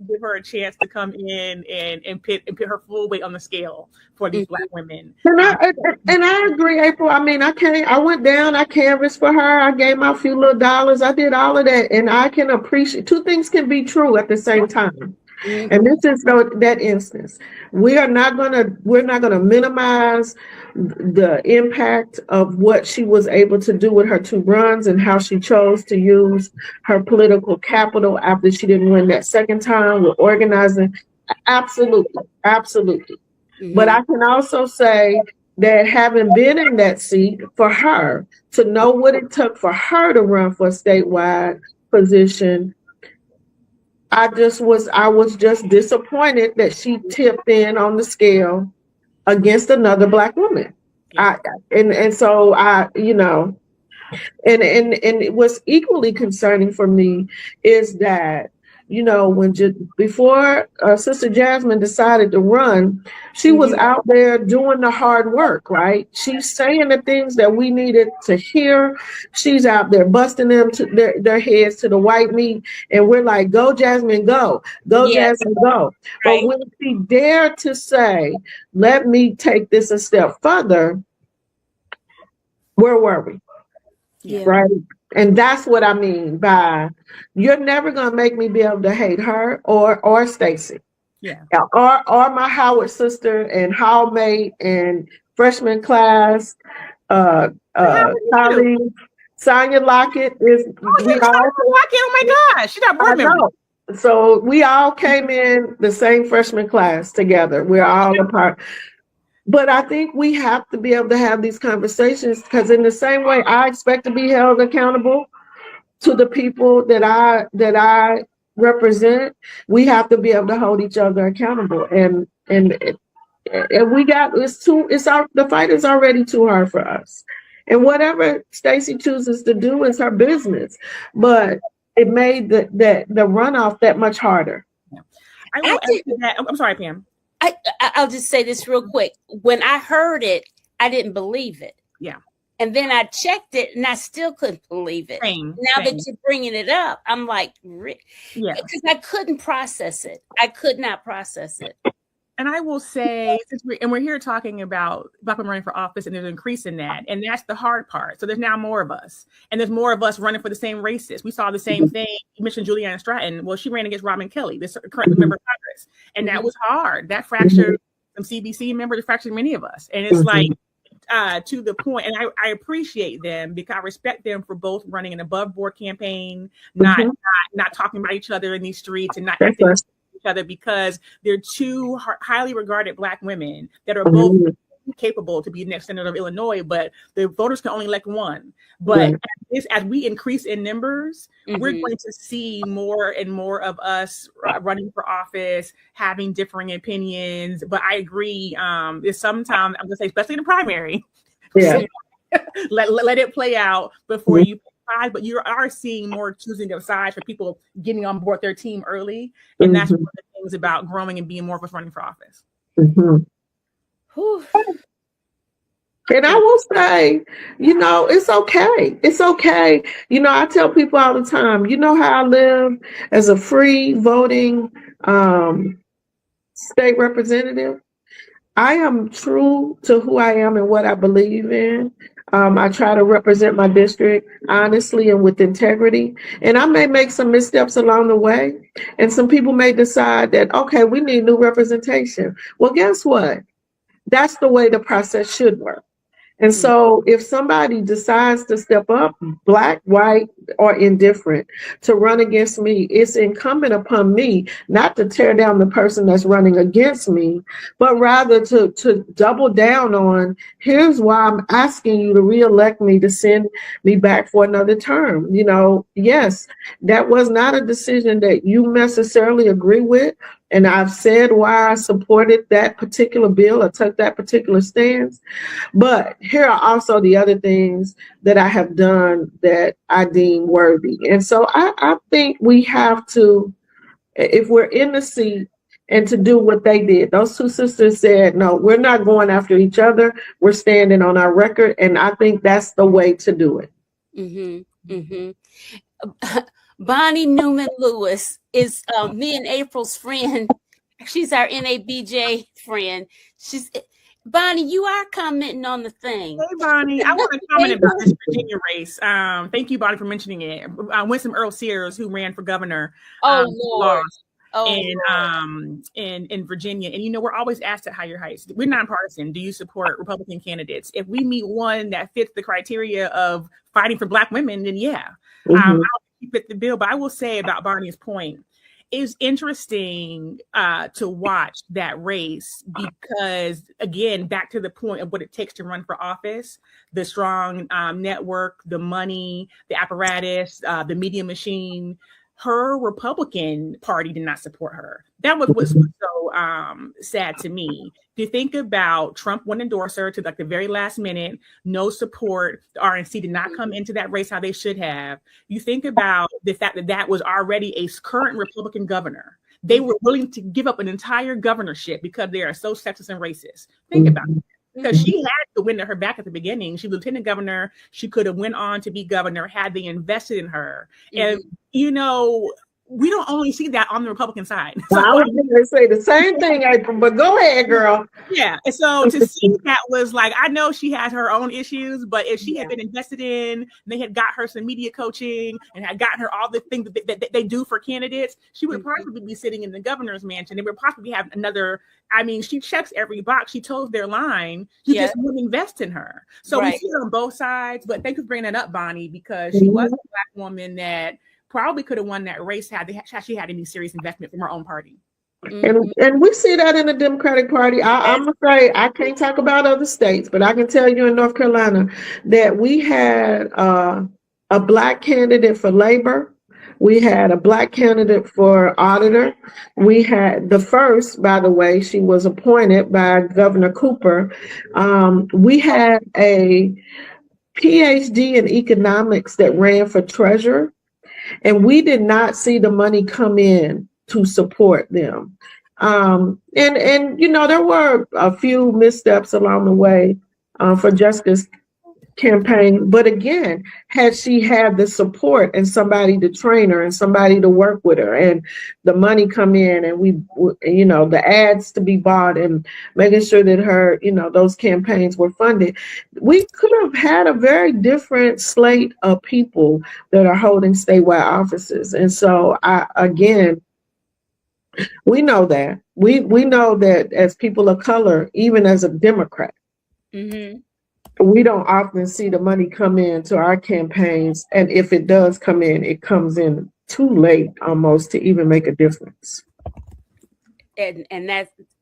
[SPEAKER 2] give her a chance to come in and put her full weight on the scale for these Black women.
[SPEAKER 3] And I agree, April. I mean, I went down, I canvassed for her, I gave my few little dollars, I did all of that, and I can appreciate two things can be true at the same time. And this is that instance. We're not gonna minimize the impact of what she was able to do with her two runs and how she chose to use her political capital after she didn't win that second time with organizing. Absolutely. But I can also say that having been in that seat for her to know what it took for her to run for a statewide position, I was just disappointed that she tipped in on the scale against another Black woman. So what's equally concerning for me is that, before Sister Jasmine decided to run, she was out there doing the hard work, right? She's saying the things that we needed to hear. She's out there busting them to their heads to the white meat. And we're like, go, Jasmine, go. Go, Jasmine, go. Right. But when she dared to say, let me take this a step further, where were we?
[SPEAKER 1] Yeah.
[SPEAKER 3] Right. And that's what I mean by you're never going to make me be able to hate her or Stacey.
[SPEAKER 2] Yeah.
[SPEAKER 3] Or my Howard sister and hallmate and freshman class colleague. Sonia Lockett is
[SPEAKER 2] Lockett, oh my gosh, she's not board member.
[SPEAKER 3] So we all came in the same freshman class together. We're all a part. But I think we have to be able to have these conversations because in the same way I expect to be held accountable to the people that I represent, we have to be able to hold each other accountable. And we got the fight is already too hard for us. And whatever Stacey chooses to do is her business. But it made the runoff that much harder.
[SPEAKER 2] I will add to that. I'm sorry, Pam.
[SPEAKER 1] I'll just say this real quick. When I heard it, I didn't believe it.
[SPEAKER 2] Yeah.
[SPEAKER 1] And then I checked it and I still couldn't believe it. Now that you're bringing it up, I'm like, yeah, because I couldn't process it. I could not process it.
[SPEAKER 2] And I will say, we're here talking about Black women running for office, and there's an increase in that, and that's the hard part. So there's now more of us, and there's more of us running for the same races. We saw the same thing. You mentioned Juliana Stratton. Well, she ran against Robin Kelly, this current member of Congress, and that was hard. That fractured some CBC members, fractured many of us, and it's like to the point. And I appreciate them because I respect them for both running an above board campaign, not talking about each other in these streets, and not each other because they're two highly regarded Black women that are both capable to be next senator of Illinois, but the voters can only elect one. But as we increase in numbers, we're going to see more and more of us running for office, having differing opinions. But I agree, it's sometimes, I'm gonna say, especially in the primary, let it play out before you decide. But you are seeing more choosing of sides for people getting on board their team early, and that's one of the things about growing and being more of us running for office.
[SPEAKER 3] And I will say, it's okay. It's okay. I tell people all the time, how I live as a free voting state representative? I am true to who I am and what I believe in. I try to represent my district honestly and with integrity. And I may make some missteps along the way. And some people may decide that, okay, we need new representation. Well, guess what? That's the way the process should work. And so if somebody decides to step up, Black, white, or indifferent, to run against me, it's incumbent upon me not to tear down the person that's running against me, but rather to double down on, here's why I'm asking you to reelect me, to send me back for another term. Yes, that was not a decision that you necessarily agree with. And I've said why I supported that particular bill or took that particular stance. But here are also the other things that I have done that I deem worthy. And so I think we have to, if we're in the seat, and to do what they did. Those two sisters said, no, we're not going after each other. We're standing on our record. And I think that's the way to do it.
[SPEAKER 1] Bonnie Newman Lewis is me and April's friend. She's our NABJ friend. Bonnie, you are commenting on the thing.
[SPEAKER 2] Hey, Bonnie, I want to comment about this Virginia race. Thank you, Bonnie, for mentioning it. Winston Earl Sears, who ran for governor, lost. In Virginia. And we're always asked at Higher Heights, we're nonpartisan. Do you support Republican candidates? If we meet one that fits the criteria of fighting for Black women, then I'll fit the bill. But I will say about Bonnie's point, it's interesting to watch that race because, again, back to the point of what it takes to run for office, the strong network, the money, the apparatus, the media machine. Her Republican Party did not support her. That was what's so sad to me. To think about Trump wouldn't endorse her to the very last minute, no support. The RNC did not come into that race how they should have. You think about the fact that was already a current Republican governor. They were willing to give up an entire governorship because they are so sexist and racist. Think about it. Because she had the wind at her back at the beginning. She was lieutenant governor. She could have went on to be governor had they invested in her. And, we don't only see that on the Republican side.
[SPEAKER 3] Well, I was going to say the same thing, April, but go ahead, girl.
[SPEAKER 2] Yeah. And so to see that was like, I know she has her own issues, but if she had been invested in, they had got her some media coaching and had gotten her all the things that they do for candidates, she would probably be sitting in the governor's mansion. They would possibly have another. I mean, she checks every box. She toes their line. You just wouldn't invest in her. So we see it on both sides. But thank you for bringing that up, Bonnie, because she was a Black woman that probably could have won that race had she had any serious investment from her own party.
[SPEAKER 3] And we see that in the Democratic Party. I'm afraid I can't talk about other states, but I can tell you in North Carolina that we had a Black candidate for labor. We had a Black candidate for auditor. We had the first, by the way, she was appointed by Governor Cooper. We had a PhD in economics that ran for treasurer. And we did not see the money come in to support them. And there were a few missteps along the way for Jessica's campaign. But again, had she had the support and somebody to train her and somebody to work with her and the money come in and the ads to be bought and making sure that her, those campaigns were funded, we could have had a very different slate of people that are holding statewide offices. And so we know that. We know that as people of color, even as a Democrat, we don't often see the money come in to our campaigns. And if it does come in, it comes in too late almost to even make a difference.
[SPEAKER 1] and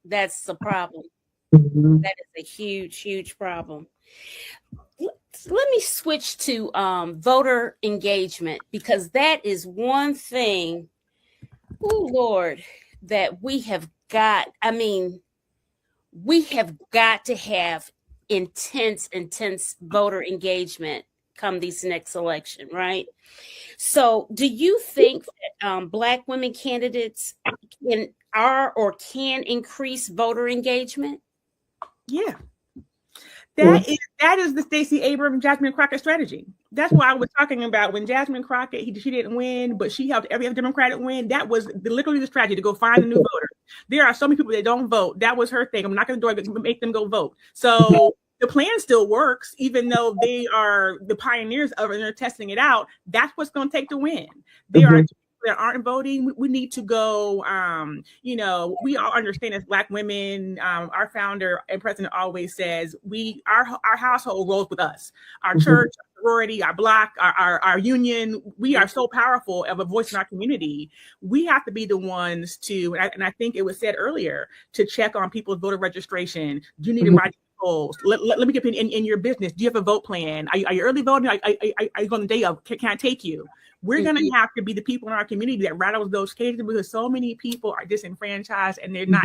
[SPEAKER 1] that's the problem.
[SPEAKER 3] Mhm.
[SPEAKER 1] That is a huge problem. Let me switch to voter engagement, because that is one thing, oh Lord, that we have got. I mean, we have got to have intense voter engagement come this next election, right? So, do you think that Black women candidates can increase voter engagement?
[SPEAKER 2] Yeah.
[SPEAKER 3] Yeah.
[SPEAKER 2] That is the Stacey Abrams, Jasmine Crockett strategy. That's why I was talking about when Jasmine Crockett, she didn't win, but she helped every other Democratic win. That was literally the strategy, to go find a new voter. There are so many people that don't vote. That was her thing. I'm not going to make them go vote. So the plan still works, even though they are the pioneers of it and they're testing it out. That's what's going to take to win. There are people that aren't voting. We need to go, we all understand as Black women, our founder and president always says, our household rolls with us. Our church, our sorority, our block, our union, we are so powerful of a voice in our community. We have to be the ones to, and I think it was said earlier, to check on people's voter registration. Do you need to write polls? Let me get in your business. Do you have a vote plan? Are you early voting? Are you on the day of? Can I take you? We're going to have to be the people in our community that rattles those cages, because so many people are disenfranchised and they're not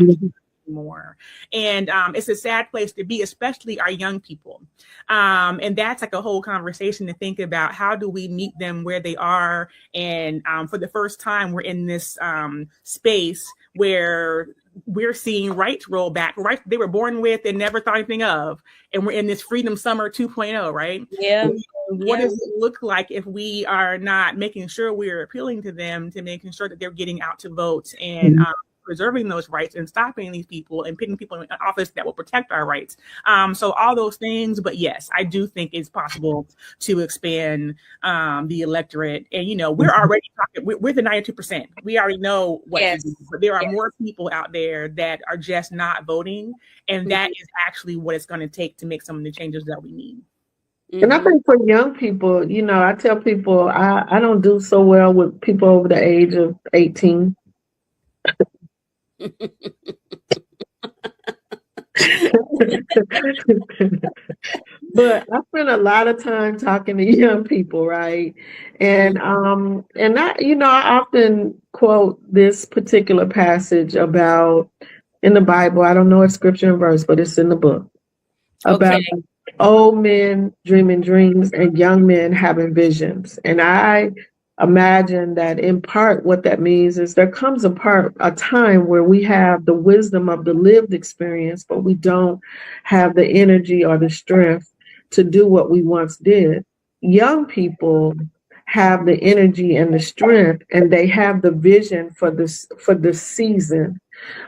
[SPEAKER 2] anymore. And it's a sad place to be, especially our young people. And that's like a whole conversation to think about. How do we meet them where they are? And for the first time, we're in this space where we're seeing rights roll back, rights they were born with and never thought anything of. And we're in this Freedom Summer 2.0, right?
[SPEAKER 1] Yeah.
[SPEAKER 2] What does it look like if we are not making sure we're appealing to them, to making sure that they're getting out to vote and preserving those rights and stopping these people and putting people in office that will protect our rights? So all those things. But yes, I do think it's possible to expand the electorate. And, we're already talking, we're the 92%. We already know what to do, but there are more people out there that are just not voting. And that is actually what it's going to take to make some of the changes that we need.
[SPEAKER 3] And I think for young people, I tell people I don't do so well with people over the age of 18. But I spend a lot of time talking to young people, right? And I often quote this particular passage about in the Bible. I don't know if scripture and verse, but it's in the book about old men dreaming dreams and young men having visions. And I imagine that in part what that means is there comes a time where we have the wisdom of the lived experience, but we don't have the energy or the strength to do what we once did. Young people have the energy and the strength, and they have the vision for this season,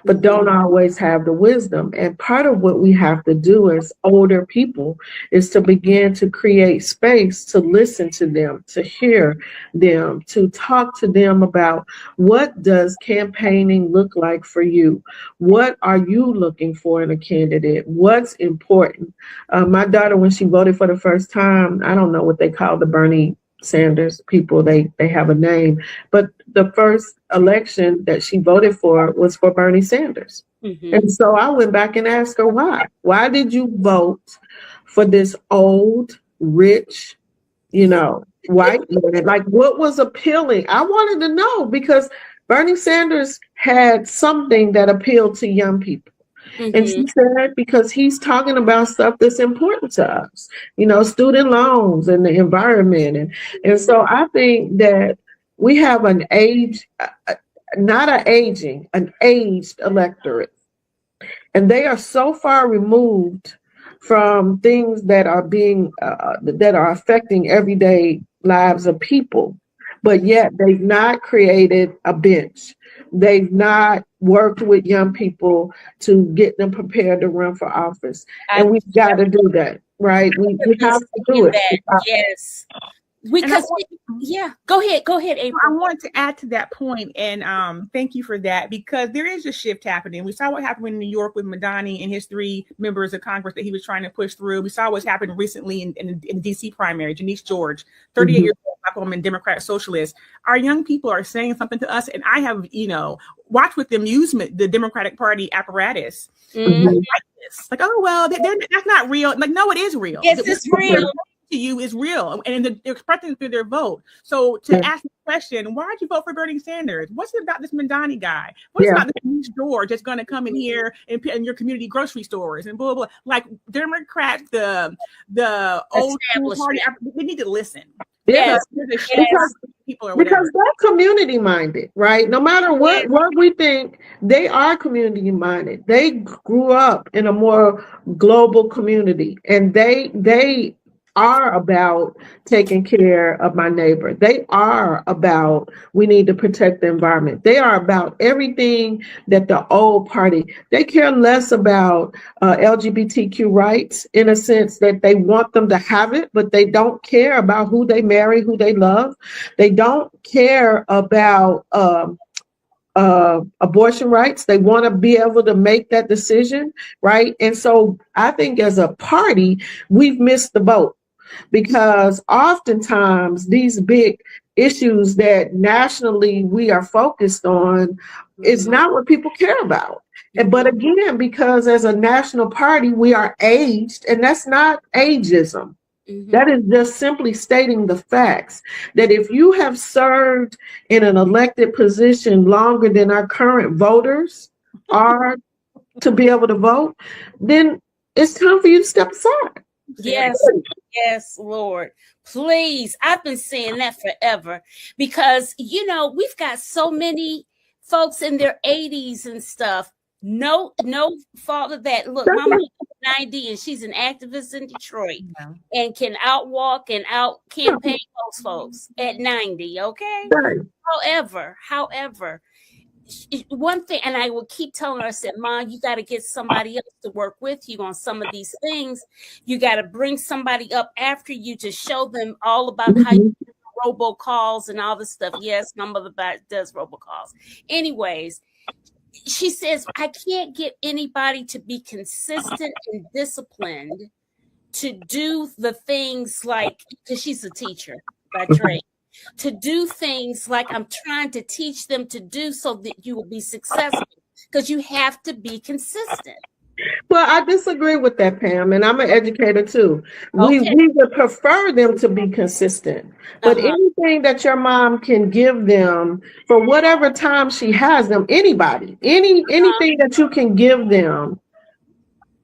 [SPEAKER 3] but don't always have the wisdom. And part of what we have to do as older people is to begin to create space to listen to them, to hear them, to talk to them about what does campaigning look like for you? What are you looking for in a candidate? What's important? My daughter, when she voted for the first time, I don't know what they call the Bernie Sanders people, they have a name, but the first election that she voted for was for Bernie Sanders. And so I went back and asked her why did you vote for this old rich white man? Like, what was appealing? I wanted to know, because Bernie Sanders had something that appealed to young people. And she said, because he's talking about stuff that's important to us, student loans and the environment. And so I think that we have an aged electorate. And they are so far removed from things that are that are affecting everyday lives of people. But yet they've not created a bench. They've not worked with young people to get them prepared to run for office. And we've got to do that, right? We have to do it.
[SPEAKER 1] Yes. Because go ahead,
[SPEAKER 2] I
[SPEAKER 1] April.
[SPEAKER 2] want to add to that point, and thank you for that, because there is a shift happening. We saw what happened in New York with Madani and his 3 members of Congress that he was trying to push through. We saw what's happened recently in the DC primary. Janice George, 38 years old, Black woman, Democrat, socialist. Our young people are saying something to us, and I have, watched with them use the Democratic Party apparatus. Like, oh well, that's not real. Like, no, it is real.
[SPEAKER 1] Yes, it's real.
[SPEAKER 2] To you is real, and they're expressing through their vote. So to ask the question, why did you vote for Bernie Sanders? What's it about this Mandani guy? What's about this new George that's going to come in here and in your community grocery stores and blah blah blah? Like Democrats, the old school party, they need to listen.
[SPEAKER 3] Yes, because they're community minded, right? No matter what we think, they are community minded. They grew up in a more global community, and they are about taking care of my neighbor. They are about, we need to protect the environment. They are about everything that the old party, they care less about LGBTQ rights, in a sense that they want them to have it, but they don't care about who they marry, who they love. They don't care about abortion rights. They want to be able to make that decision, right? And so I think as a party, we've missed the boat, because oftentimes these big issues that nationally we are focused on is not what people care about. But again, because as a national party, we are aged, and that's not ageism. That is just simply stating the facts, that if you have served in an elected position longer than our current voters are to be able to vote, then it's time for you to step aside.
[SPEAKER 1] Yes, Lord. Please. I've been saying that forever, because, we've got so many folks in their 80s and stuff. No fault of that. Look, my mom is 90 and she's an activist in Detroit and can outwalk and out campaign those folks at 90. Okay. However, one thing, and I will keep telling her, I said, Mom, you got to get somebody else to work with you on some of these things. You got to bring somebody up after you to show them all about how you do robocalls and all this stuff. Yes, my mother does robocalls. Anyways, she says, I can't get anybody to be consistent and disciplined to do the things like, because she's a teacher by trade, to do things like I'm trying to teach them to do, so that you will be successful, because you have to be consistent.
[SPEAKER 3] Well, I disagree with that, Pam, and I'm an educator too. We would prefer them to be consistent, but anything that your mom can give them for whatever time she has them, anything that you can give them,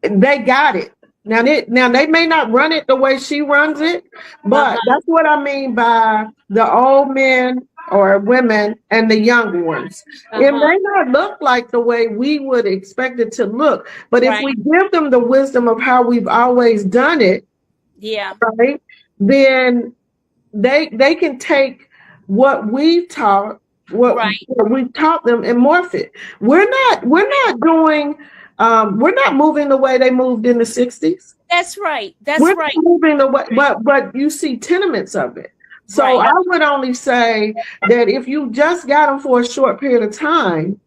[SPEAKER 3] they got it. Now they may not run it the way she runs it, but that's what I mean by the old men or women and the young ones. It may not look like the way we would expect it to look, but if we give them the wisdom of how we've always done it, right, then they can take what we've taught, what we've taught them, and morph it. We're not moving the way they moved in the 60s.
[SPEAKER 1] That's right.
[SPEAKER 3] We're moving the way, but you see tenements of it. So I would only say that if you just got them for a short period of time,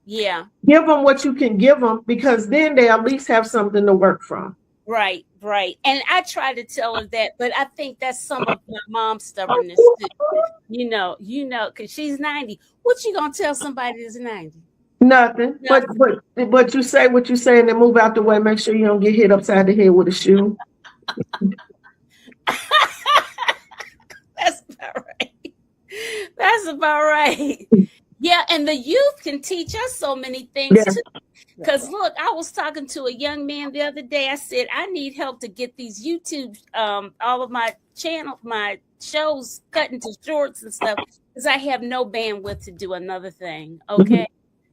[SPEAKER 3] give them what you can give them, because then they at least have something to work from.
[SPEAKER 1] Right. And I try to tell her that, but I think that's some of my mom's stubbornness too. Because she's 90. What you gonna tell somebody that's 90?
[SPEAKER 3] Nothing. But you say what you say and then move out the way. Make sure you don't get hit upside the head with a shoe.
[SPEAKER 1] That's about right. Yeah, and the youth can teach us so many things too. Because look, I was talking to a young man the other day. I said, I need help to get these YouTube, all of my shows cut into shorts and stuff, because I have no bandwidth to do another thing. Okay.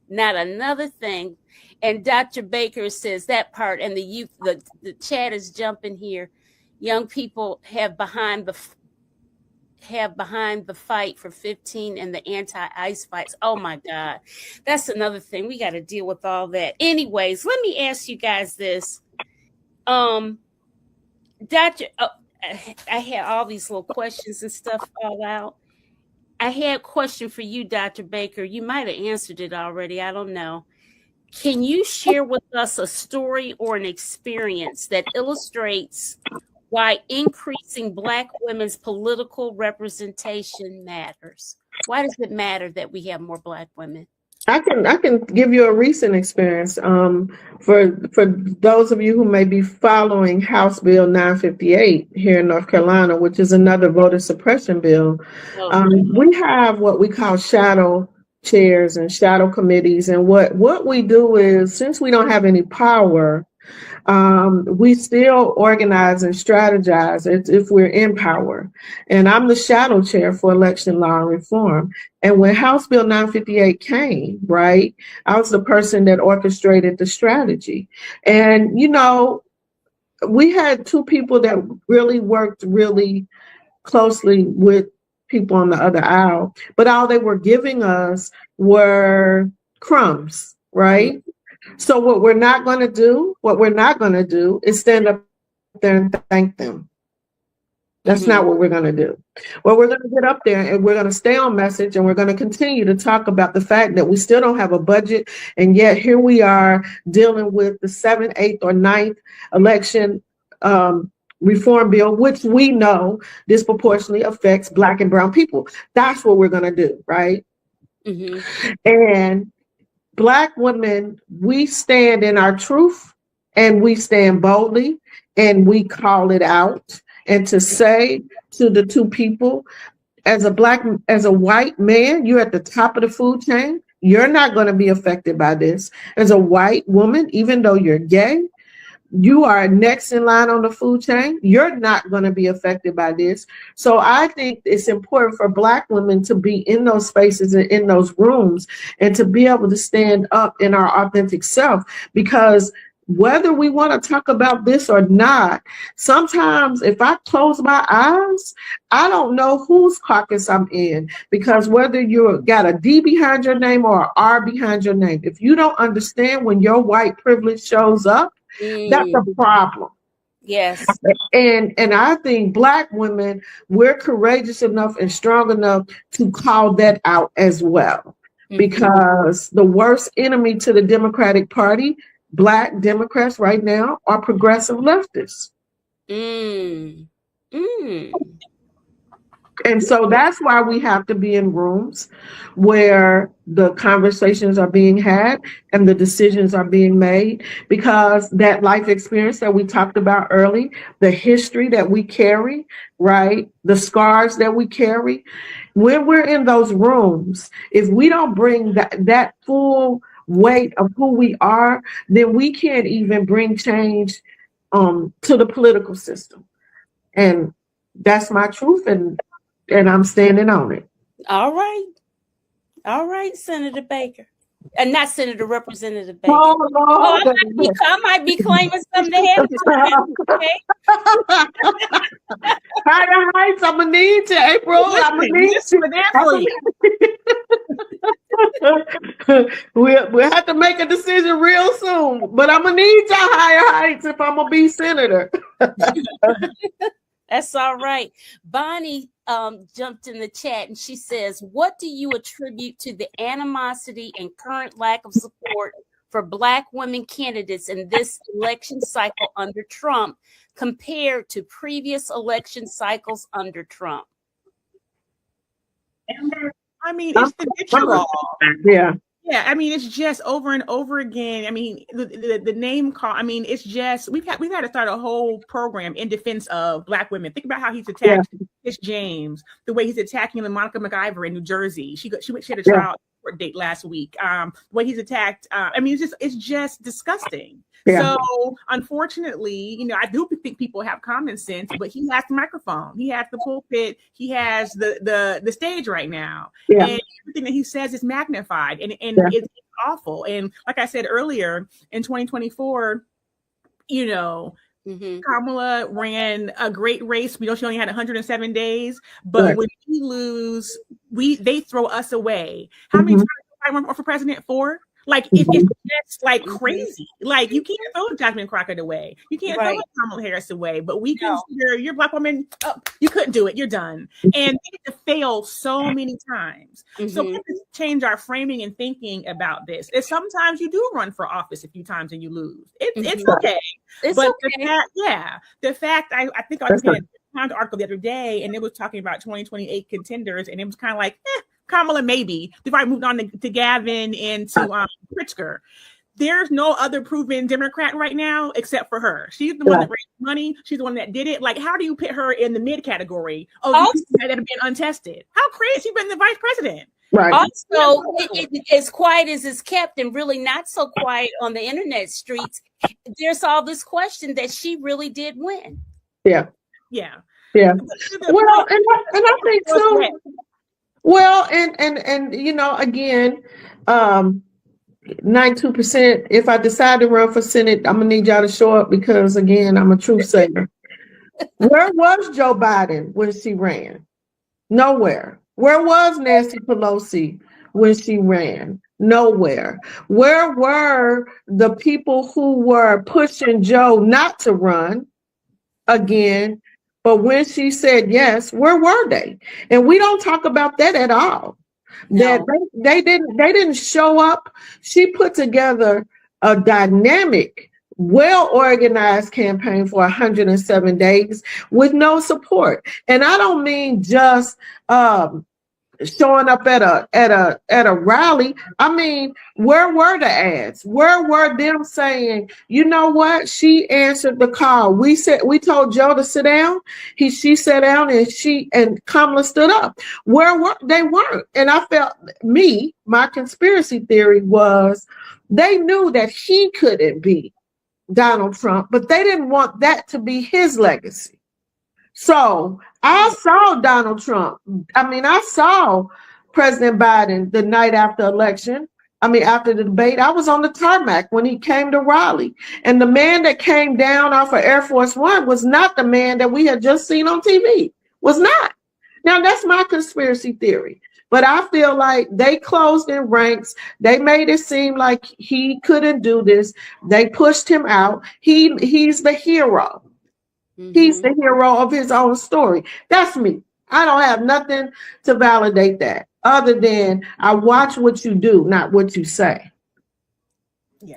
[SPEAKER 1] Not another thing. And Dr. Baker says that part, and the youth, the chat is jumping here. Young people have behind the fight for 15 and the anti-ICE fights. Oh my God. That's another thing. We got to deal with all that. Anyways, let me ask you guys this. I had all these little questions and stuff all out. I had a question for you, Dr. Baker. You might have answered it already. I don't know. Can you share with us a story or an experience that illustrates why increasing Black women's political representation matters? Why does it matter that we have more Black women?
[SPEAKER 3] I can give you a recent experience. For those of you who may be following House Bill 958 here in North Carolina, which is another voter suppression bill, we have what we call shadow chairs and shadow committees. And what we do is, since we don't have any power, we still organize and strategize if we're in power. And I'm the shadow chair for election law and reform. And when House Bill 958 came, right, I was the person that orchestrated the strategy. And, you know, we had two people that really worked really closely with people on the other aisle, but all they were giving us were crumbs, right? So what we're not going to do is stand up there and thank them. That's not what we're going to do. Well, we're going to get up there and we're going to stay on message, and we're going to continue to talk about the fact that we still don't have a budget. And yet here we are dealing with the 7th, 8th, or 9th election reform bill, which we know disproportionately affects Black and brown people. That's what we're going to do, right? And Black women, we stand in our truth, and we stand boldly, and we call it out. And to say to the two people, as a white man, you're at the top of the food chain. You're not going to be affected by this. As a white woman, even though you're gay, you are next in line on the food chain. You're not going to be affected by this. So I think it's important for Black women to be in those spaces and in those rooms, and to be able to stand up in our authentic self, because whether we want to talk about this or not, sometimes if I close my eyes, I don't know whose caucus I'm in, because whether you got a D behind your name or an R behind your name, if you don't understand when your white privilege shows up, that's a problem.
[SPEAKER 1] Yes.
[SPEAKER 3] And I think Black women, we're courageous enough and strong enough to call that out as well. Because the worst enemy to the Democratic Party, Black Democrats right now, are progressive leftists. And so that's why we have to be in rooms where the conversations are being had and the decisions are being made, because that life experience that we talked about early, the history that we carry, right, the scars that we carry, when we're in those rooms, if we don't bring that full weight of who we are, then we can't even bring change to the political system. And that's my truth, and I'm standing on it.
[SPEAKER 1] All right, Senator Baker. And not Senator Representative Baker.
[SPEAKER 3] Oh, Lord.
[SPEAKER 1] I might be claiming something to have.
[SPEAKER 3] Higher heights, I'm going to need you, April. I'm going to need you. We'll have to make a decision real soon, but I'm going to need y'all higher heights if I'm going to be senator.
[SPEAKER 1] That's all right. Bonnie jumped in the chat and she says, what do you attribute to the animosity and current lack of support for Black women candidates in this election cycle under Trump compared to previous election cycles under Trump?
[SPEAKER 2] I mean, it's the vitriol.
[SPEAKER 3] Yeah,
[SPEAKER 2] I mean, it's just over and over again. I mean, the name call. I mean, it's just we've had to start a whole program in defense of Black women. Think about how he's attacked Tish James, the way he's attacking Monica McIver in New Jersey. She had a trial court date last week. The way he's attacked. I mean, it's just disgusting. Yeah. So unfortunately, you know, I do think people have common sense, but he has the microphone, he has the pulpit, he has the stage right now, and everything that he says is magnified, and it's awful. And like I said earlier, in 2024, you know, Kamala ran a great race. We know she only had 107 days, but when we lose, they throw us away. How many times did I run for president? 4? Like it's just like crazy. Like you can't throw Jasmine Crockett away. You can't throw Kamala Harris away. But we consider you're a Black woman. Oh, you couldn't do it. You're done. And they get to fail so many times. So we have to change our framing and thinking about this. And sometimes you do run for office a few times and you lose. It's okay. But the fact I think I was reading an article the other day, and it was talking about 2028 contenders, and it was kind of like, Kamala maybe. They've already moved on to Gavin and to Pritzker. There's no other proven Democrat right now except for her. She's the one that raised money. She's the one that did it. Like, how do you put her in the mid category of people that have been untested? How crazy? She's been the vice president.
[SPEAKER 3] Right.
[SPEAKER 1] Also, as quiet as it's kept, and really not so quiet on the internet streets, there's all this question that she really did win.
[SPEAKER 3] Yeah.
[SPEAKER 2] Yeah.
[SPEAKER 3] Yeah. Well, and I think so. Well, and you know, again, 92%. If I decide to run for Senate, I'm gonna need y'all to show up because, again, I'm a truth sayer. Where was Joe Biden when she ran? Nowhere. Where was Nancy Pelosi when she ran? Nowhere. Where were the people who were pushing Joe not to run? Again, but when she said yes, where were they? And we don't talk about that at all. That they didn't show up. She put together a dynamic, well-organized campaign for 107 days with no support. And I don't mean just showing up at a rally. I mean, where were the ads? Where were them saying, you know what? She answered the call. We told Joe to sit down. She sat down, and Kamala stood up. Where were they? Weren't. And I felt my conspiracy theory was they knew that he couldn't be Donald Trump, but they didn't want that to be his legacy. So I saw Donald Trump. I saw President Biden the night after election. After the debate, I was on the tarmac when he came to Raleigh. And the man that came down off of Air Force One was not the man that we had just seen on TV. Was not. Now, that's my conspiracy theory. But I feel like they closed in ranks. They made it seem like he couldn't do this. They pushed him out. He's the hero. He's the hero of his own story. That's me. I don't have nothing to validate that other than I watch what you do, not what you say.
[SPEAKER 2] Yeah.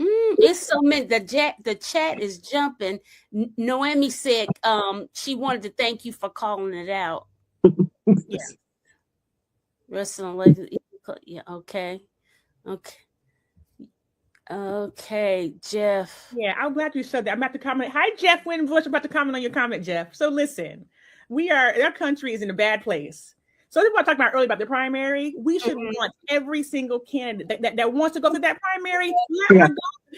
[SPEAKER 1] It's so many. The chat is jumping. Noemi said she wanted to thank you for calling it out.
[SPEAKER 2] Yeah.
[SPEAKER 1] Yeah. Okay, Jeff.
[SPEAKER 2] Yeah, I'm glad you said that. I'm about to comment. Hi, Jeff Winbush. I'm about to comment on your comment, Jeff. So listen, our country is in a bad place. So this is what I talked about earlier about the primary. We should want every single candidate that wants to go through that primary. Let her go.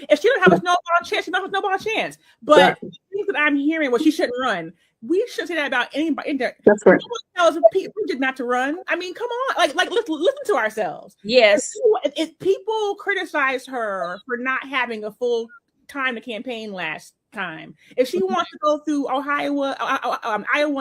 [SPEAKER 2] If she don't have a snowball chance, she don't have a snowball chance. But the things that I'm hearing, she shouldn't run. We shouldn't say that about anybody in there.
[SPEAKER 3] That's right.
[SPEAKER 2] Tells people not to run. Come on, like let's listen to ourselves.
[SPEAKER 1] Yes.
[SPEAKER 2] If people criticize her for not having a full time to campaign last time, if she wants to go through Iowa,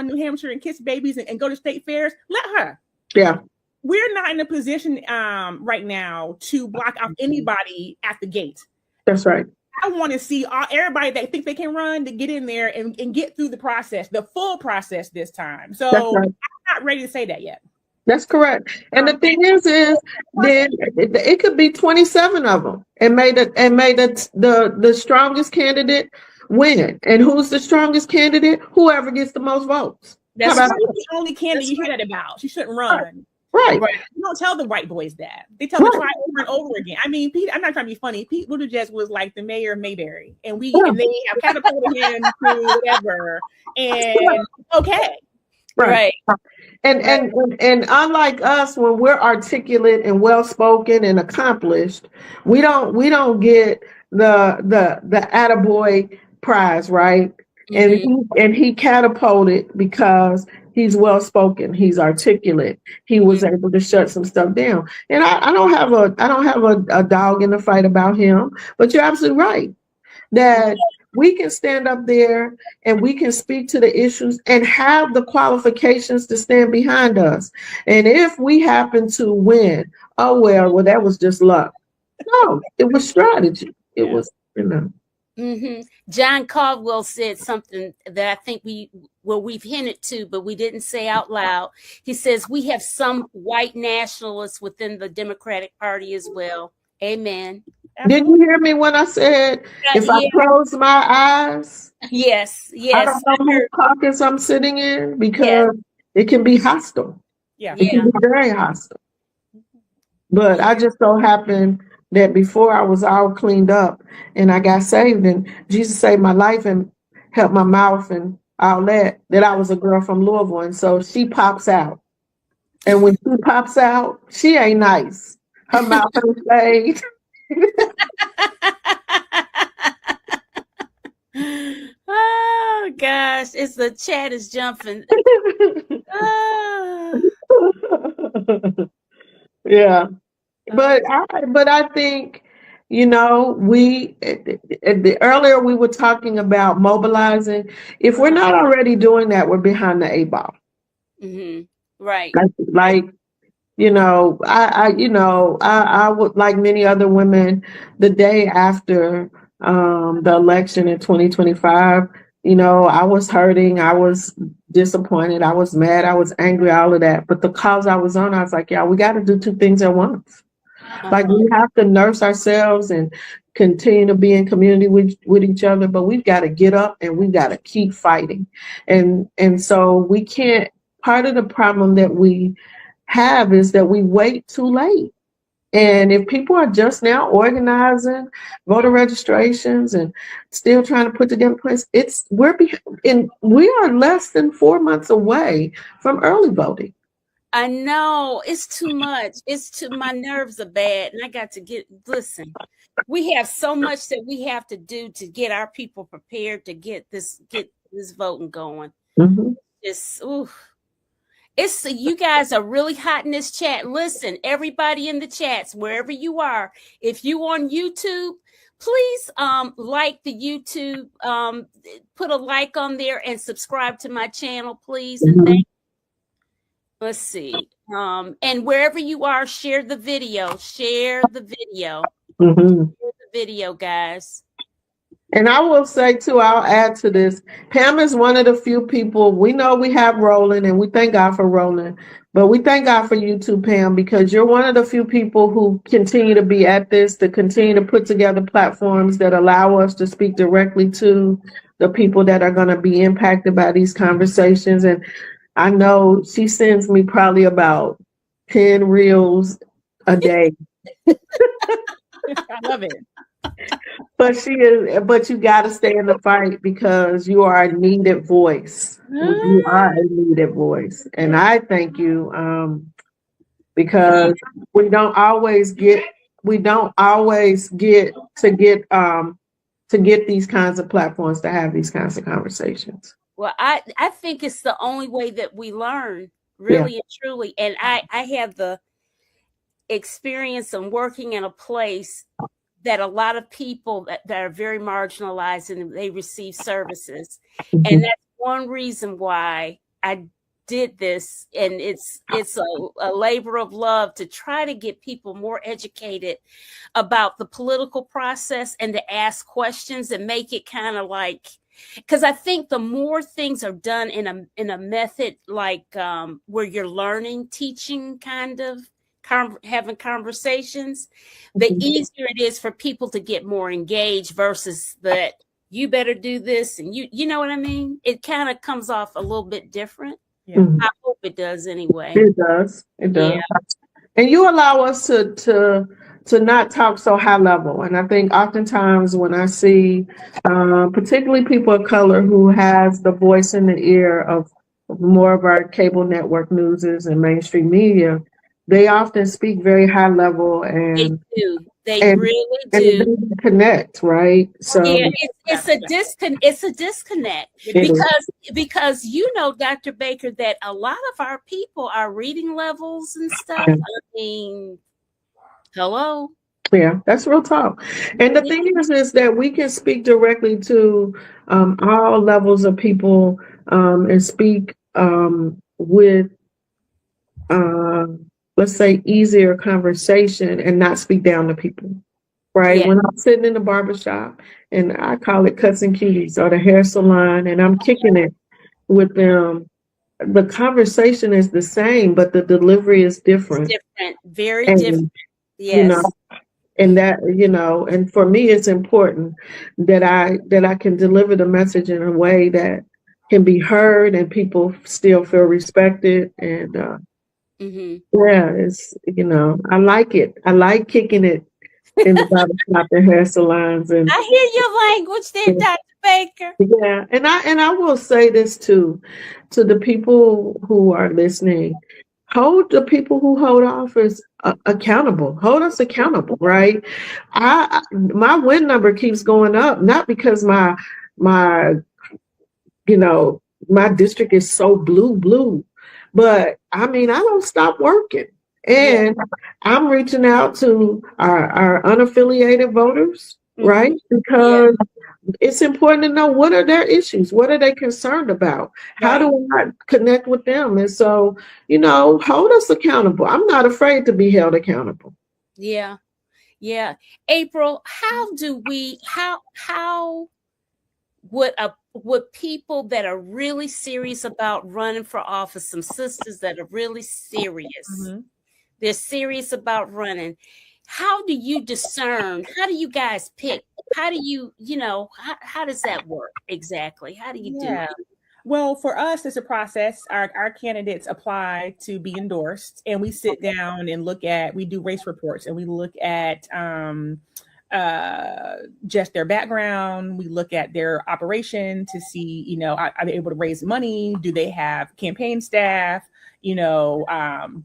[SPEAKER 2] New Hampshire, and kiss babies and go to state fairs, let her.
[SPEAKER 3] Yeah.
[SPEAKER 2] We're not in a position right now to block out anybody at the gate.
[SPEAKER 3] That's right.
[SPEAKER 2] I want to see everybody that thinks they can run to get in there and get through the process, the full process this time. So I'm not ready to say that yet.
[SPEAKER 3] That's correct. And the thing is then it could be 27 of them and made the strongest candidate win. And who's the strongest candidate? Whoever gets the most votes.
[SPEAKER 2] That's the only candidate you hear that about. She shouldn't run.
[SPEAKER 3] Right.
[SPEAKER 2] You don't tell the white boys that. They tell them to try over and over again. Pete, I'm not trying to be funny. Pete Buttigieg was like the mayor of Mayberry, and they have catapulted him to whatever. And okay.
[SPEAKER 3] Right. And unlike us, when we're articulate and well spoken and accomplished, we don't get the attaboy prize, right? And he catapulted because he's well spoken, he's articulate, he was able to shut some stuff down. And I don't have a dog in the fight about him, but you're absolutely right that we can stand up there and we can speak to the issues and have the qualifications to stand behind us. And if we happen to win, oh well, that was just luck. No, it was strategy. It was,
[SPEAKER 1] John Caldwell said something that I think we've hinted to, but we didn't say out loud. He says we have some white nationalists within the Democratic Party as well. Amen.
[SPEAKER 3] Did you hear me when I said if I close my eyes?
[SPEAKER 1] Yes.
[SPEAKER 3] I don't know whose caucus I'm sitting in because it can be hostile.
[SPEAKER 2] Yeah.
[SPEAKER 3] It can be very hostile. But I just so happened that before I was all cleaned up and I got saved and Jesus saved my life and helped my mouth and all that I was a girl from Louisville. And so she pops out. And when she pops out, she ain't nice. Her mouth ain't saved.
[SPEAKER 1] Oh gosh, it's the chat is jumping.
[SPEAKER 3] Yeah. But I think, earlier we were talking about mobilizing. If we're not already doing that, we're behind the 8 ball.
[SPEAKER 1] Mm-hmm. Right.
[SPEAKER 3] I would, like many other women, the day after the election in 2025, I was hurting, I was disappointed, I was mad, I was angry, all of that. But the cause I was on, I was like, yeah, we got to do 2 things at once. Like we have to nurse ourselves and continue to be in community with each other, but we've got to get up and we've got to keep fighting. And so we can't, part of the problem that we have is that we wait too late. And if people are just now organizing voter registrations and still trying to put together plans, we are less than 4 months away from early voting.
[SPEAKER 1] I know it's too much. My nerves are bad, and I got to listen. We have so much that we have to do to get our people prepared to get this voting going.
[SPEAKER 3] Mm-hmm.
[SPEAKER 1] You guys are really hot in this chat. Listen, everybody in the chats, wherever you are, if you on YouTube, please like the YouTube, put a like on there and subscribe to my channel, please. And thank you. Let's see. And wherever you are, share the video. Share the video.
[SPEAKER 3] Mm-hmm.
[SPEAKER 1] Share the video, guys.
[SPEAKER 3] And I will say too, I'll add to this. Pam is one of the few people, we know we have Roland and we thank God for Roland, but we thank God for you too, Pam, because you're one of the few people who continue to be at this, to continue to put together platforms that allow us to speak directly to the people that are going to be impacted by these conversations. And I know she sends me probably about 10 reels a day.
[SPEAKER 2] I love it.
[SPEAKER 3] But you got to stay in the fight because you are a needed voice. You are a needed voice. And I thank you because we don't always get to get these kinds of platforms to have these kinds of conversations.
[SPEAKER 1] Well, I think it's the only way that we learn, really and truly. And I have the experience of working in a place that a lot of people that are very marginalized and they receive services. Mm-hmm. And that's one reason why I did this. And it's a labor of love to try to get people more educated about the political process and to ask questions and make it kind of like, because I think the more things are done in a method like where you're learning, teaching kind of, having conversations, the easier it is for people to get more engaged versus that you better do this and you know what I mean? It kind of comes off a little bit different. Yeah. I hope it does anyway.
[SPEAKER 3] It does. Yeah. And you allow us to not talk so high level. And I think oftentimes when I see particularly people of color who has the voice in the ear of more of our cable network newses and mainstream media, they often speak very high level, and
[SPEAKER 1] they really do.
[SPEAKER 3] And connect, right? So
[SPEAKER 1] yeah, it's a disconnect because Dr. Baker, that a lot of our people are reading levels and stuff. I mean, hello.
[SPEAKER 3] Yeah, that's real talk. And the thing is that we can speak directly to all levels of people and speak with, let's say, easier conversation and not speak down to people. Right.
[SPEAKER 1] Yeah.
[SPEAKER 3] When I'm sitting in the barbershop and I call it cuts and cuties or the hair salon and I'm kicking it with them, the conversation is the same, but the delivery is different.
[SPEAKER 1] It's different, very
[SPEAKER 3] And,
[SPEAKER 1] different.
[SPEAKER 3] you know,
[SPEAKER 1] Yes.
[SPEAKER 3] and that, and for me, it's important that I can deliver the message in a way that can be heard and people still feel respected. And yeah, it's, I like it. I like kicking it in the barbershop and hair salons. And
[SPEAKER 1] I hear your language there, Dr. Baker.
[SPEAKER 3] yeah, and I will say this too, to the people who are listening, hold the people who hold office accountable. Hold us accountable, right? My win number keeps going up, not because my you know my district is so blue, but I mean I don't stop working, and I'm reaching out to our unaffiliated voters, right? Because it's important to know what are their issues, what are they concerned about, how do I connect with them, and so hold us accountable. I'm not afraid to be held accountable.
[SPEAKER 1] Yeah. April, how would people that are really serious about running for office, some sisters that are really serious, they're serious about running, how do you discern, how do you guys pick, how do you, how does that work exactly? How do you do it?
[SPEAKER 2] Well, for us, it's a process. Our candidates apply to be endorsed, and we sit down and we do race reports, and we look at just their background. We look at their operation to see, are they able to raise money? Do they have campaign staff? Do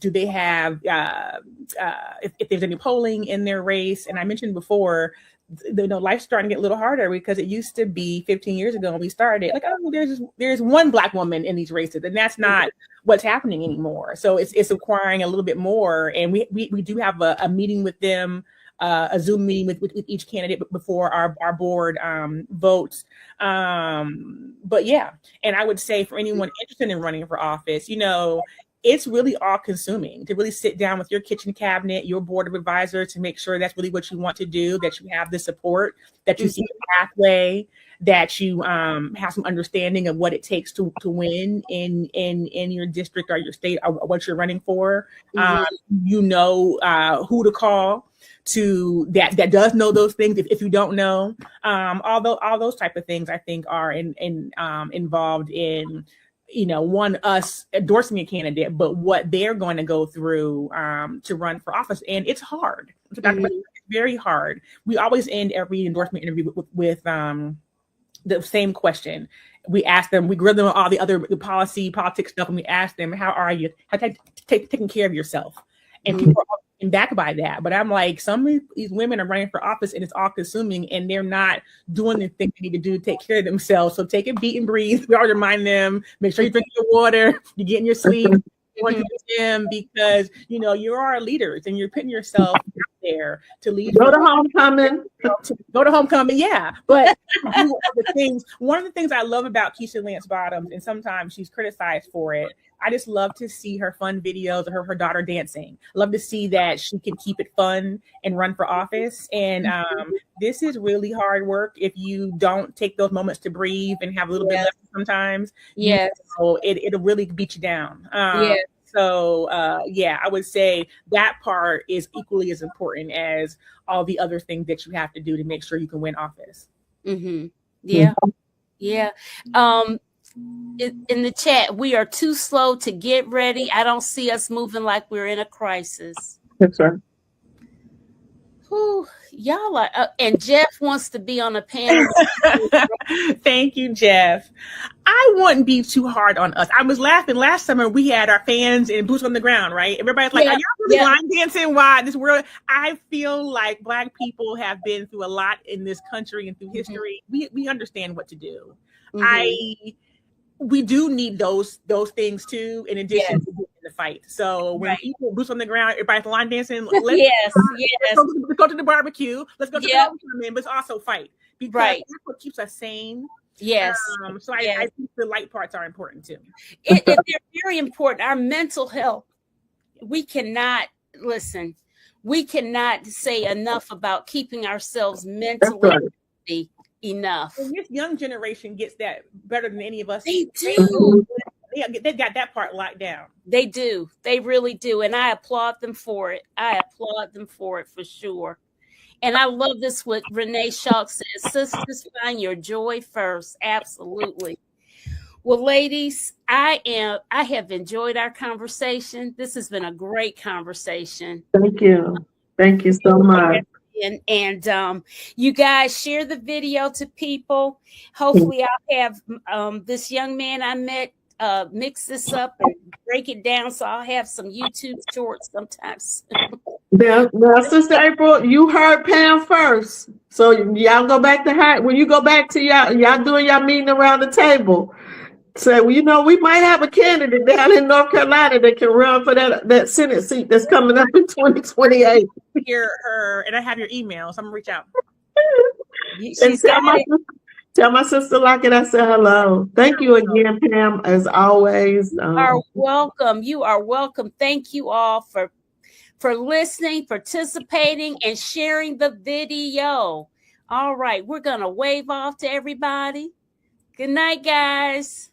[SPEAKER 2] they have, if there's any polling in their race? And I mentioned before, life's starting to get a little harder because it used to be 15 years ago when we started, like, oh, there's one Black woman in these races, and that's not what's happening anymore. So it's requiring a little bit more, and we do have a meeting with them, a Zoom meeting with each candidate before our board votes. But yeah, and I would say for anyone interested in running for office, it's really all consuming to really sit down with your kitchen cabinet, your board of advisors, to make sure that's really what you want to do, that you have the support, that you see a pathway, that you have some understanding of what it takes to win in your district or your state or what you're running for. Who to call to that does know those things if you don't know. All those type of things I think are involved in us endorsing a candidate, but what they're going to go through to run for office. And it's hard. It's very hard. We always end every endorsement interview with the same question. We ask them, we grill them on all the other politics stuff, and we ask them, how are you? How taking care of yourself? And people are often back by that. But I'm like, some of these women are running for office and it's all consuming, and they're not doing the things they need to do to take care of themselves. So take a beat and breathe. We always remind them, make sure you drink your water, you're getting your sleep, going to the gym, because you're our leaders and you're putting yourself out there to lead.
[SPEAKER 3] Go to homecoming.
[SPEAKER 2] Go to homecoming, yeah. But one of the things I love about Keisha Lance Bottoms, and sometimes she's criticized for it, I just love to see her fun videos of her daughter dancing. Love to see that she can keep it fun and run for office. And this is really hard work if you don't take those moments to breathe and have a little bit left sometimes.
[SPEAKER 1] Yes.
[SPEAKER 2] It'll really beat you down. So I would say that part is equally as important as all the other things that you have to do to make sure you can win office.
[SPEAKER 1] Yeah. In the chat, we are too slow to get ready. I don't see us moving like we're in a crisis.
[SPEAKER 3] That's right.
[SPEAKER 1] Whew, y'all are, and Jeff wants to be on a panel.
[SPEAKER 2] Thank you, Jeff. I wouldn't be too hard on us. I was laughing last summer. We had our fans and boots on the ground, right? Everybody's like, are y'all really line dancing? Why this world? I feel like Black people have been through a lot in this country and through history. We understand what to do. We do need those things too, in addition to getting in the fight. So when
[SPEAKER 1] Right.
[SPEAKER 2] people boots on the ground, everybody's line dancing.
[SPEAKER 1] Yes,
[SPEAKER 2] Let's go to the barbecue. Let's go to the
[SPEAKER 1] Yep.
[SPEAKER 2] barbecue, but also fight, because
[SPEAKER 1] Right.
[SPEAKER 2] that's what keeps us sane.
[SPEAKER 1] yes.
[SPEAKER 2] So
[SPEAKER 1] Yes.
[SPEAKER 2] I think the light parts are important too.
[SPEAKER 1] They're very important. Our mental health. We cannot say enough about keeping ourselves mentally
[SPEAKER 3] right.
[SPEAKER 1] healthy enough.
[SPEAKER 2] And this young generation gets that better than any of us.
[SPEAKER 1] They do.
[SPEAKER 2] They got that part locked down.
[SPEAKER 1] They do. They really do. And I applaud them for it. For sure. And I love this what Renee Schalk says. Sisters, find your joy first. Absolutely. Well, ladies, I have enjoyed our conversation. This has been a great conversation.
[SPEAKER 3] Thank you. Thank you so much.
[SPEAKER 1] And you guys share the video to people. Hopefully I'll have this young man I met mix this up and break it down, so I'll have some YouTube shorts sometimes.
[SPEAKER 3] Now, Sister April, you heard Pam first. So y'all go back to her. When you go back to y'all doing y'all meeting around the table, say, well, you know, we might have a candidate down in North Carolina that can run for that Senate seat that's coming up in 2028.
[SPEAKER 2] Hear her, and I have your email, so I'm gonna reach out.
[SPEAKER 3] And tell my sister Lockett I said hello. Thank you again, Pam, as always.
[SPEAKER 1] You are welcome. You are welcome. Thank you all for listening, participating, and sharing the video. All right, we're gonna wave off to everybody. Good night, guys.